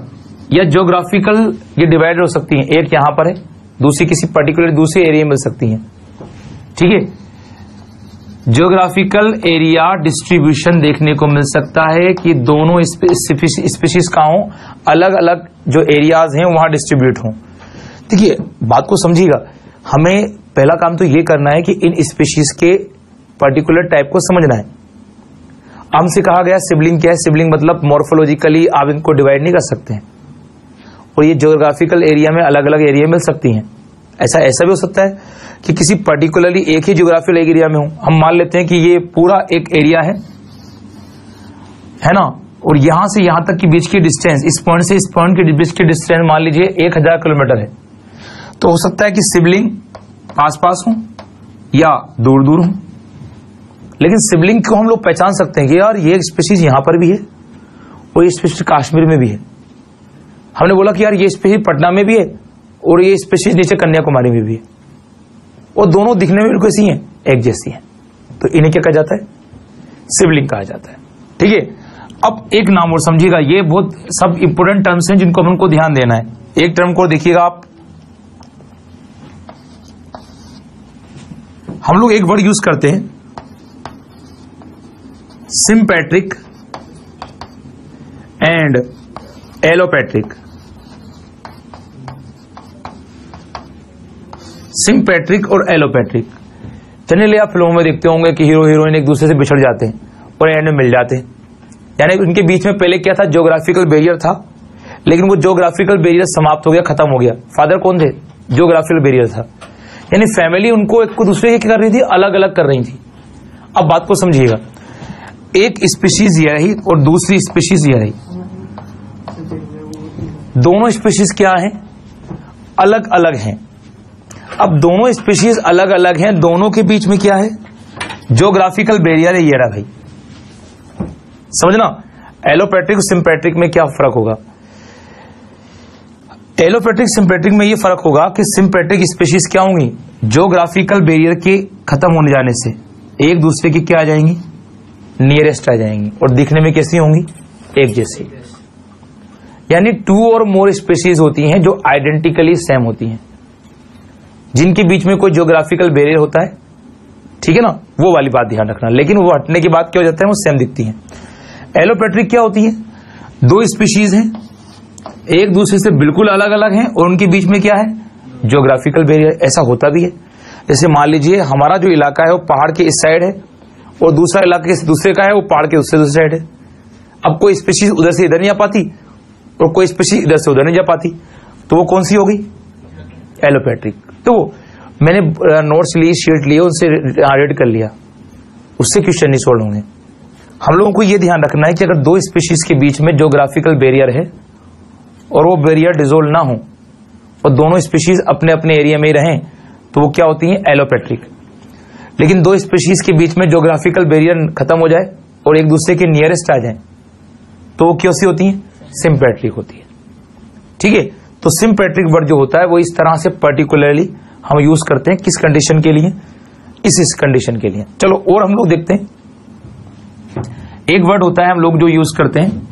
Speaker 1: या ज्योग्राफिकल ये डिवाइड हो सकती हैं, एक यहां पर है, दूसरी किसी पर्टिकुलर दूसरे एरिया में मिल सकती हैं, ठीक है। ज्योग्राफिकल एरिया डिस्ट्रीब्यूशन देखने को मिल सकता है कि दोनों स्पीशीज का हो, अलग अलग जो एरियाज हैं वहां डिस्ट्रीब्यूट हों। देखिए बात को समझिएगा, हमें पहला काम तो ये करना है कि इन स्पीशीज के पर्टिकुलर टाइप को समझना है। हमसे कहा गया सिबलिंग क्या है, सिबलिंग मतलब मॉर्फोलॉजिकली आप इनको डिवाइड नहीं कर सकते हैं, और ये ज्योग्राफिकल एरिया में अलग अलग एरिया मिल सकती हैं। ऐसा भी हो सकता है कि किसी पर्टिकुलरली एक ही ज्योग्राफिकल एरिया में हो। हम मान लेते हैं कि ये पूरा एक एरिया है ना, और यहां से यहां तक की बीच की डिस्टेंस, इस पॉइंट से इस पॉइंट के बीच की डिस्टेंस मान लीजिए 1000 किलोमीटर है। तो हो सकता है कि सिबलिंग पास पास हो या दूर दूर हो, लेकिन सिबलिंग को हम लोग पहचान सकते हैं कि यार ये स्पीशीज यहां पर भी है और ये स्पीशीज कश्मीर में भी है। हमने बोला कि यार ये स्पीशीज पटना में भी है और ये स्पीशीज नीचे कन्याकुमारी में भी है, और दोनों दिखने में कैसी हैं, एक जैसी हैं। तो इन्हें क्या कहा जाता है, सिबलिंग कहा जाता है, ठीक है। अब एक नाम और समझिएगा, ये बहुत सब इंपोर्टेंट टर्म्स हैं जिनको हमको ध्यान देना है। एक टर्म को देखिएगा आप, हम लोग एक वर्ड यूज करते हैं सिम्पैट्रिक एंड एलोपैट्रिक। सिम्पैट्रिक और एलोपैट्रिक, जनरली आप फिल्मों में देखते होंगे कि हीरो हीरोइन एक दूसरे से बिछड़ जाते हैं और एंड में मिल जाते हैं, यानी उनके बीच में पहले क्या था, ज्योग्राफिकल बैरियर था, लेकिन वो ज्योग्राफिकल बैरियर समाप्त हो गया, खत्म हो गया। फादर कौन थे, ज्योग्राफिकल बैरियर था, यानी फैमिली उनको एक दूसरे की क्या कर रही थी, अलग अलग कर रही थी। अब बात को समझिएगा, एक स्पीशीज ये रही और दूसरी स्पीशीज ये रही, दोनों स्पीशीज क्या हैं, अलग अलग हैं। अब दोनों स्पीशीज अलग अलग हैं, दोनों के बीच में क्या है, ज्योग्राफिकल बैरियर है, ये रहा भाई, समझना। एलोपैट्रिक सिंपैट्रिक में क्या फर्क होगा, एलोपैट्रिक सिंपैट्रिक में ये फर्क होगा कि सिंपैट्रिक स्पीशीज क्या होंगी, ज्योग्राफिकल बैरियर के खत्म होने जाने से एक दूसरे की क्या आ जाएंगी, नियरेस्ट आ जाएंगी, और दिखने में कैसी होंगी, एक जैसी। यानी 2 और मोर स्पीशीज होती हैं जो आइडेंटिकली सेम होती हैं, जिनके बीच में कोई ज्योग्राफिकल बैरियर होता है, ठीक है ना, वो वाली बात ध्यान रखना। लेकिन वो हटने के बाद क्या हो जाता है, वो सेम दिखती हैं। एलोपैट्रिक क्या होती है, 2 स्पीशीज हैं, एक दूसरे से बिल्कुल अलग अलग हैं और उनके बीच में क्या है, ज्योग्राफिकल बैरियर। ऐसा होता भी है, जैसे मान लीजिए हमारा जो इलाका है वो पहाड़ के इस साइड है और दूसरा इलाका दूसरे का है वो पहाड़ के उससे दूसरी साइड है। अब कोई स्पीशीज उधर से इधर नहीं आ पाती और कोई स्पीशीज इधर से उधर नहीं जा पाती, तो वो कौन सी हो गई, एलोपैट्रिक। तो मैंने नोट्स लिए, शीट लिए, उनसे रीड कर लिया, उससे क्वेश्चन नहीं सोल्व होंगे। हम लोगों को यह ध्यान रखना है कि अगर 2 स्पीशीज के बीच में ज्योग्राफिकल बैरियर है और वो बैरियर डिसोल्व ना हो और दोनों स्पीशीज अपने अपने एरिया में ही रहें, तो वो क्या होती हैं, एलोपैट्रिक। लेकिन 2 स्पीशीज के बीच में ज्योग्राफिकल बैरियर खत्म हो जाए और एक दूसरे के नियरेस्ट आ जाए, तो वो कैसी होती हैं, सिंपैट्रिक होती है, ठीक है। तो सिंपैट्रिक वर्ड जो होता है वो इस तरह से पर्टिकुलरली हम यूज करते हैं, किस कंडीशन के लिए, इस कंडीशन के लिए। चलो और हम लोग देखते हैं, एक वर्ड होता है हम लोग जो यूज करते हैं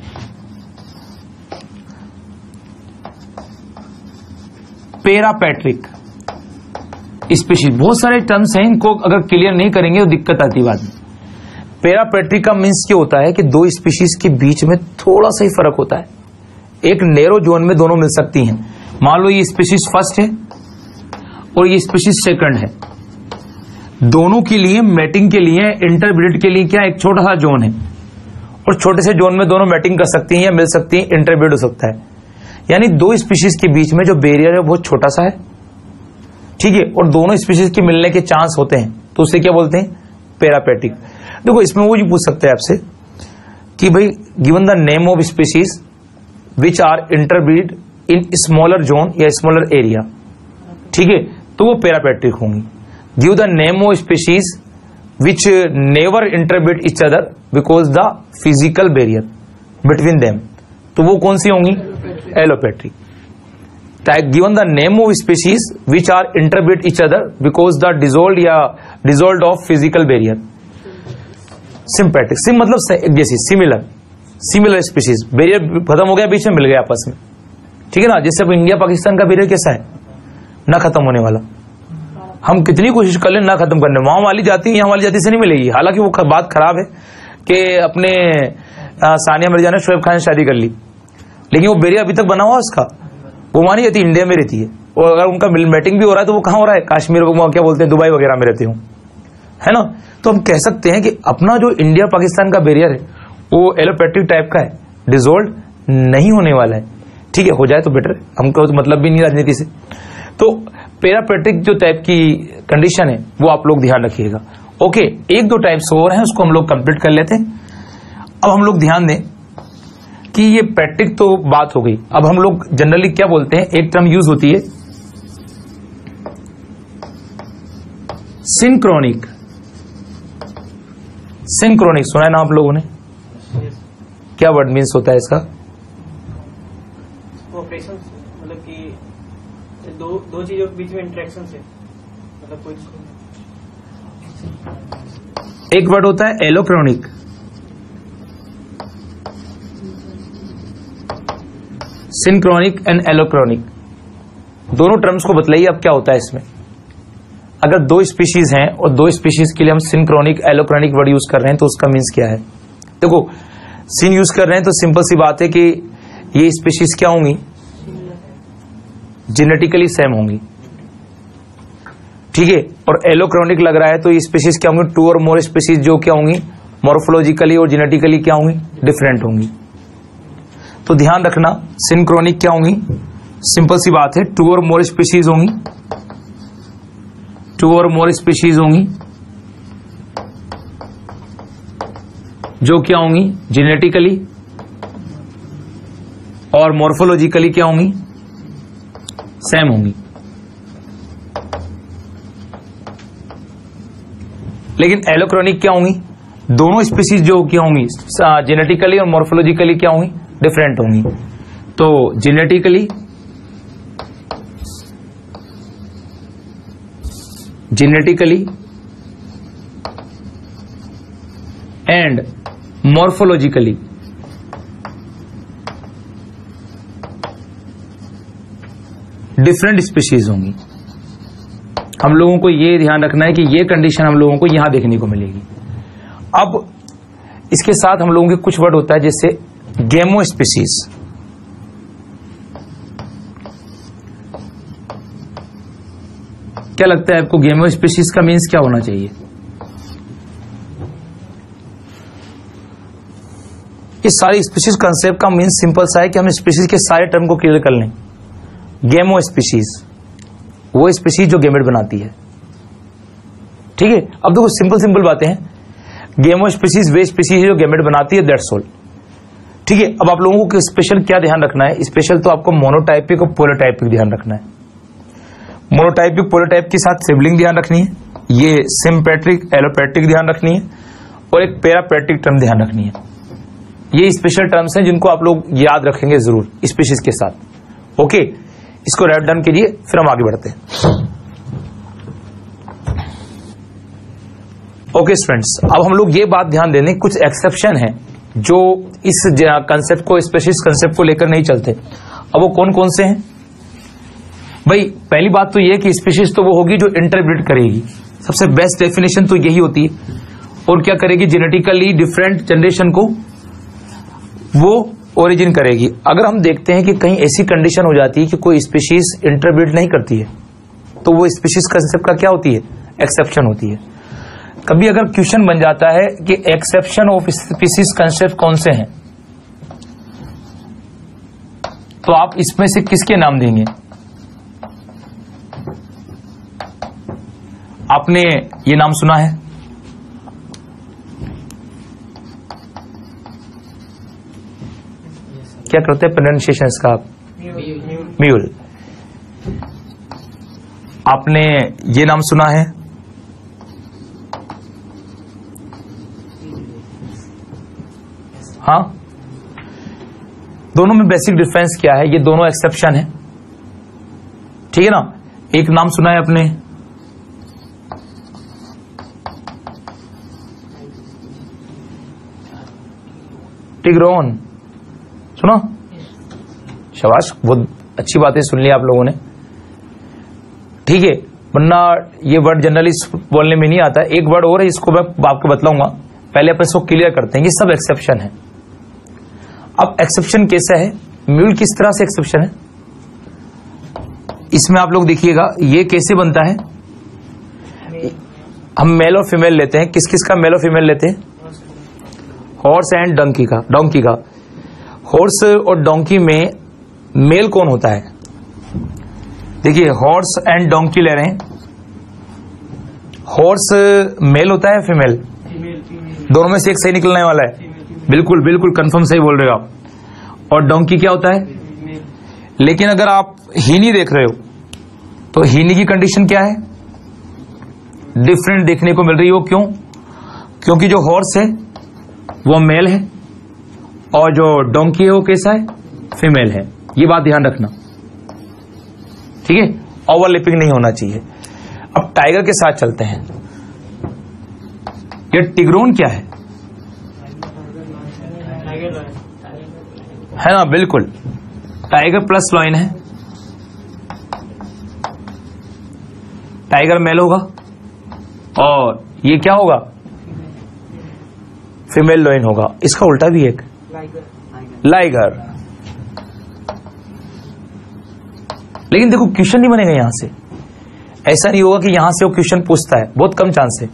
Speaker 1: पैरापैट्रिक स्पीशीज। बहुत सारे टर्म्स हैं, इनको अगर क्लियर नहीं करेंगे तो दिक्कत आती है बाद में। पैरापैट्रिक का मीन्स क्या होता है कि 2 स्पीशीज के बीच में थोड़ा सा ही फर्क होता है, एक नैरो जोन में दोनों मिल सकती हैं। मान लो ये स्पीशीज फर्स्ट है और ये स्पीशीज सेकंड है, दोनों के लिए मैटिंग के लिए, इंटरब्रीड के लिए क्या एक छोटा सा जोन है, और छोटे से जोन में दोनों मैटिंग कर सकती हैं या मिल सकती हैं, इंटरब्रीड हो सकता है। यानी दो स्पीशीज के बीच में जो बैरियर है बहुत छोटा सा है, ठीक है, और दोनों स्पीशीज के मिलने के चांस होते हैं, तो उसे क्या बोलते हैं, पैरापेटिक। देखो इसमें वो भी पूछ सकते हैं आपसे कि भाई given the name of species which are interbreed in smaller zone या स्मॉलर एरिया, ठीक है, तो वो पैरापेट्रिक होंगी। Give the name of species which never interbreed each other because the physical barrier between them, तो वो कौन सी होंगी, allopatric. Given the name of species which are interbreed each other because the dissolved या dissolved of physical barrier, sympatric. Sym मतलब जैसी similar species, barrier खत्म हो गया, बीच में मिल गया आपस में, ठीक है ना। जैसे अब इंडिया पाकिस्तान का बैरियर कैसा है, ना खत्म होने वाला, हम कितनी कोशिश कर लें ना खत्म करने, वहां वाली जाती है यहाँ वाली जाति से नहीं मिलेगी। हालांकि वो बात खराब है कि अपने सानिया मिर्जा ने शोएब खान से शादी कर ली, लेकिन वो बैरियर अभी तक बना हुआ उसका, वो वहां नहीं रहती, इंडिया में रहती है, और अगर उनका मैटिंग भी हो रहा है तो वो कहां हो रहा है, कश्मीर को क्या बोलते हैं, दुबई वगैरह में रहते हो, है ना। तो हम कह सकते हैं कि अपना जो इंडिया पाकिस्तान का बैरियर है वो एलोपैथिक टाइप का है, डिजोल्व नहीं होने वाला है, ठीक है, हो जाए तो बेटर, हमको तो मतलब भी नहीं राजनीति से। तो पैरापेट्रिक जो टाइप की कंडीशन है वो आप लोग ध्यान रखिएगा। ओके, एक दो टाइप्स और हैं, उसको हम लोग कंप्लीट कर लेते हैं। अब हम लोग ध्यान दें कि ये पैट्रिक तो बात हो गई, अब हम लोग जनरली क्या बोलते हैं, एक टर्म यूज होती है सिंक्रोनिक। सिंक्रोनिक सुना है ना आप लोगों ने, क्या वर्ड मीन्स होता है इसका,
Speaker 3: कोऑपरेशन, मतलब कि दो चीजों के बीच में इंटरेक्शन से, मतलब कोई
Speaker 1: एक वर्ड होता है एलोक्रोनिक, सिंक्रोनिक एंड एलोक्रोनिक, दोनों टर्म्स को बतलाइए अब क्या होता है इसमें। अगर दो स्पीशीज हैं और दो स्पीशीज के लिए हम सिंक्रोनिक एलोक्रोनिक वर्ड यूज कर रहे हैं तो उसका मीन्स क्या है। देखो सिन यूज कर रहे हैं तो सिंपल सी बात है कि ये स्पीशीज क्या होंगी, जेनेटिकली सेम होंगी, ठीक है, और एलोक्रोनिक लग रहा है तो ये स्पीशीज क्या होंगी, टू और मोर स्पीशीज जो क्या होंगी, मॉर्फोलॉजिकली और जेनेटिकली क्या होंगी, डिफरेंट होंगी। तो ध्यान रखना सिंक्रोनिक क्या होंगी, सिंपल सी बात है, टू और मोर स्पीशीज होंगी, टू और मोर स्पीशीज होंगी जो क्या होंगी, जेनेटिकली और मॉर्फोलॉजिकली क्या होंगी, सेम होंगी। लेकिन एलोक्रोनिक क्या होंगी, दोनों स्पीशीज जो क्या होंगी, जेनेटिकली और मॉर्फोलॉजिकली क्या होंगी, डिफरेंट होंगी। तो genetically and morphologically different species होंगी। हम लोगों को यह ध्यान रखना है कि यह कंडीशन हम लोगों को यहां देखने को मिलेगी। अब इसके साथ हम लोगों के कुछ वर्ड होता है जैसे गेमो स्पीशीज, क्या लगता है आपको गेमो स्पीशीज का मीन्स क्या होना चाहिए। इस सारी स्पीशीज कंसेप्ट का मीन्स सिंपल सा है कि हम स्पीशीज के सारे टर्म को क्लियर कर लें। गेमो स्पीशीज वो स्पीशीज जो गेमेट बनाती है, ठीक है। अब देखो सिंपल बातें हैं, गेमो स्पीशीज वे स्पीशीज जो गेमेट बनाती है, दैट्स ऑल, ठीक है। अब आप लोगों को स्पेशल क्या ध्यान रखना है, स्पेशल तो आपको मोनोटाइपिक और पोलोटाइपिक ध्यान रखना है। मोनोटाइपिक पोलोटाइप के साथ सिबलिंग ध्यान रखनी है, ये सिम्पैट्रिक एलोपैट्रिक ध्यान रखनी है, और एक पैरापैट्रिक टर्म ध्यान रखनी है। ये स्पेशल टर्म्स हैं जिनको आप लोग याद रखेंगे जरूर स्पीशीज के साथ। ओके, इसको राइट डाउन कीजिए, फिर हम आगे बढ़ते हैं। ओके स्टूडेंट्स, अब हम लोग ये बात ध्यान देने, कुछ एक्सेप्शन है जो इस कंसेप्ट को, स्पेशलिस्ट कंसेप्ट को लेकर नहीं चलते। अब वो कौन कौन से हैं भाई। पहली बात तो ये कि स्पीशीज तो वो होगी जो इंटरब्रीड करेगी, सबसे बेस्ट डेफिनेशन तो यही होती है, और क्या करेगी, जेनेटिकली डिफरेंट जनरेशन को वो ओरिजिन करेगी। अगर हम देखते हैं कि कहीं ऐसी कंडीशन हो जाती है कि कोई स्पीशीज इंटरब्रीड नहीं करती है, तो वो स्पीशीज कंसेप्ट का क्या होती है, एक्सेप्शन होती है। कभी अगर क्वेश्चन बन जाता है कि एक्सेप्शन ऑफ स्पीशीज कंसेप्ट कौन से हैं, तो आप इसमें से किसके नाम देंगे? आपने ये नाम सुना है, क्या करते हैं प्रोनाउंसिएशन इसका आप? म्यूल। आपने ये नाम सुना है, हाँ। दोनों में बेसिक डिफरेंस क्या है? ये दोनों एक्सेप्शन है, ठीक है ना। एक नाम सुना है आपने, टिग्रोन, सुनो? शाबाश, बहुत अच्छी बातें सुन ली आप लोगों ने, ठीक है। वरना ये वर्ड जनरली बोलने में नहीं आता। एक वर्ड और है, इसको मैं आपको बतलाऊंगा, पहले अपन इसको क्लियर करते हैं। ये सब एक्सेप्शन है। अब एक्सेप्शन कैसा है, म्यूल किस तरह से एक्सेप्शन है, इसमें आप लोग देखिएगा ये कैसे बनता है। हम मेल और फीमेल लेते हैं, किस किस का मेल और फीमेल लेते हैं? हॉर्स एंड डोंकी का। डोंकी का, हॉर्स और डोंकी में मेल कौन होता है? देखिए हॉर्स एंड डोंकी ले रहे हैं, हॉर्स मेल होता है फीमेल? दोनों में से एक सही निकलने वाला है। बिल्कुल बिल्कुल कंफर्म सही बोल रहे हो आप। और डोंकी क्या होता है? लेकिन अगर आप हीनी देख रहे हो तो हीनी की कंडीशन क्या है? डिफरेंट देखने को मिल रही हो। क्यों? क्योंकि जो हॉर्स है वो मेल है और जो डोंकी है वो कैसा है? फीमेल है। ये बात ध्यान रखना, ठीक है। ओवरलैपिंग नहीं होना चाहिए। अब टाइगर के साथ चलते हैं। ये टिग्रोन क्या है ना? बिल्कुल, टाइगर प्लस लॉइन है। टाइगर मेल होगा और ये क्या होगा? फीमेल लॉइन होगा। इसका उल्टा भी एक लाइगर। लेकिन देखो क्वेश्चन नहीं बनेगा यहां से। ऐसा नहीं होगा कि यहां से वो क्वेश्चन पूछता है, बहुत कम चांस है।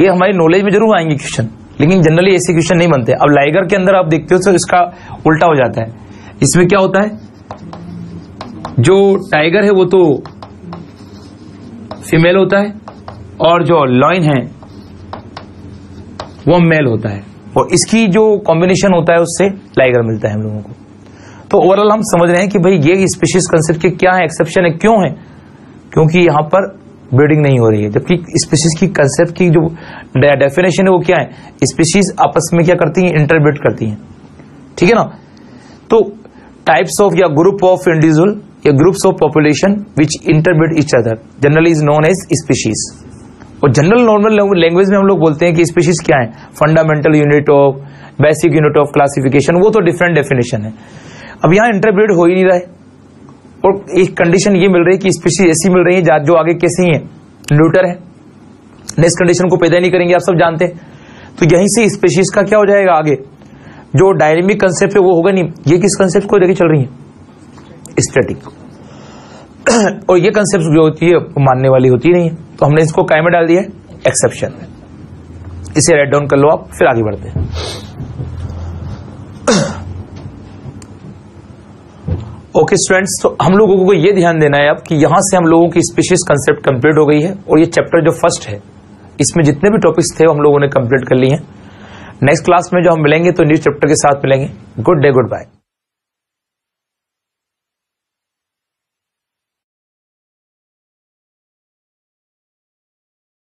Speaker 1: ये हमारी नॉलेज में जरूर आएंगे क्वेश्चन, लेकिन जनरली ऐसे क्वेश्चन नहीं बनते। अब लाइगर के अंदर आप देखते हो तो इसका उल्टा हो जाता है। इसमें क्या होता है? जो टाइगर है वो तो फीमेल होता है और जो लॉइन है वो मेल होता है, और इसकी जो कॉम्बिनेशन होता है उससे लाइगर मिलता है हम लोगों को। तो ओवरऑल हम समझ रहे हैं कि भाई ये स्पीशीज कंसेप्ट के क्या है, एक्सेप्शन है। क्यों है? क्योंकि यहां पर ब्रीडिंग नहीं हो रही है। जबकि स्पीशीज की कंसेप्ट की जो डेफिनेशन है वो क्या है? स्पीशीज आपस में क्या करती हैं? इंटरब्रीड करती हैं, ठीक है ना। तो टाइप्स ऑफ या ग्रुप ऑफ इंडिविजुअल या groups of population which interbreed each other generally is known as species. और जनरल नॉर्मल लैंग्वेज में हम लोग बोलते हैं कि स्पीशीज क्या है? Fundamental unit of, basic unit of classification. वो तो डिफरेंट डेफिनेशन है। अब यहां इंटरब्रीड हो ही नहीं रहा है, और एक कंडीशन ये मिल रही है कि स्पीशीज ऐसी मिल रही है जो आगे कैसी है? न्यूटर है, नेक्स्ट कंडीशन को पैदा नहीं करेंगे, आप सब जानते हैं। तो यहीं से स्पीशीज का क्या हो जाएगा? आगे जो डायनेमिक कंसेप्ट है वो होगा नहीं। ये किस कंसेप्ट को लेके चल रही है? स्टैटिक। और ये कंसेप्ट जो होती है वो मानने वाली होती नहीं है, तो हमने इसको काय में डाल दिया है? एक्सेप्शन में। इसे राइट डाउन कर लो आप, फिर आगे बढ़ते हैं। ओके स्टूडेंट्स, तो हम लोगों को ये ध्यान देना है अब कि यहां से हम लोगों की स्पीशीज कंसेप्ट कंप्लीट हो गई है, और ये चैप्टर जो फर्स्ट है इसमें जितने भी टॉपिक्स थे वो हम लोगों ने कंप्लीट कर लिए हैं। नेक्स्ट क्लास में जो हम मिलेंगे तो न्यू चैप्टर के साथ मिलेंगे। Good day, good bye.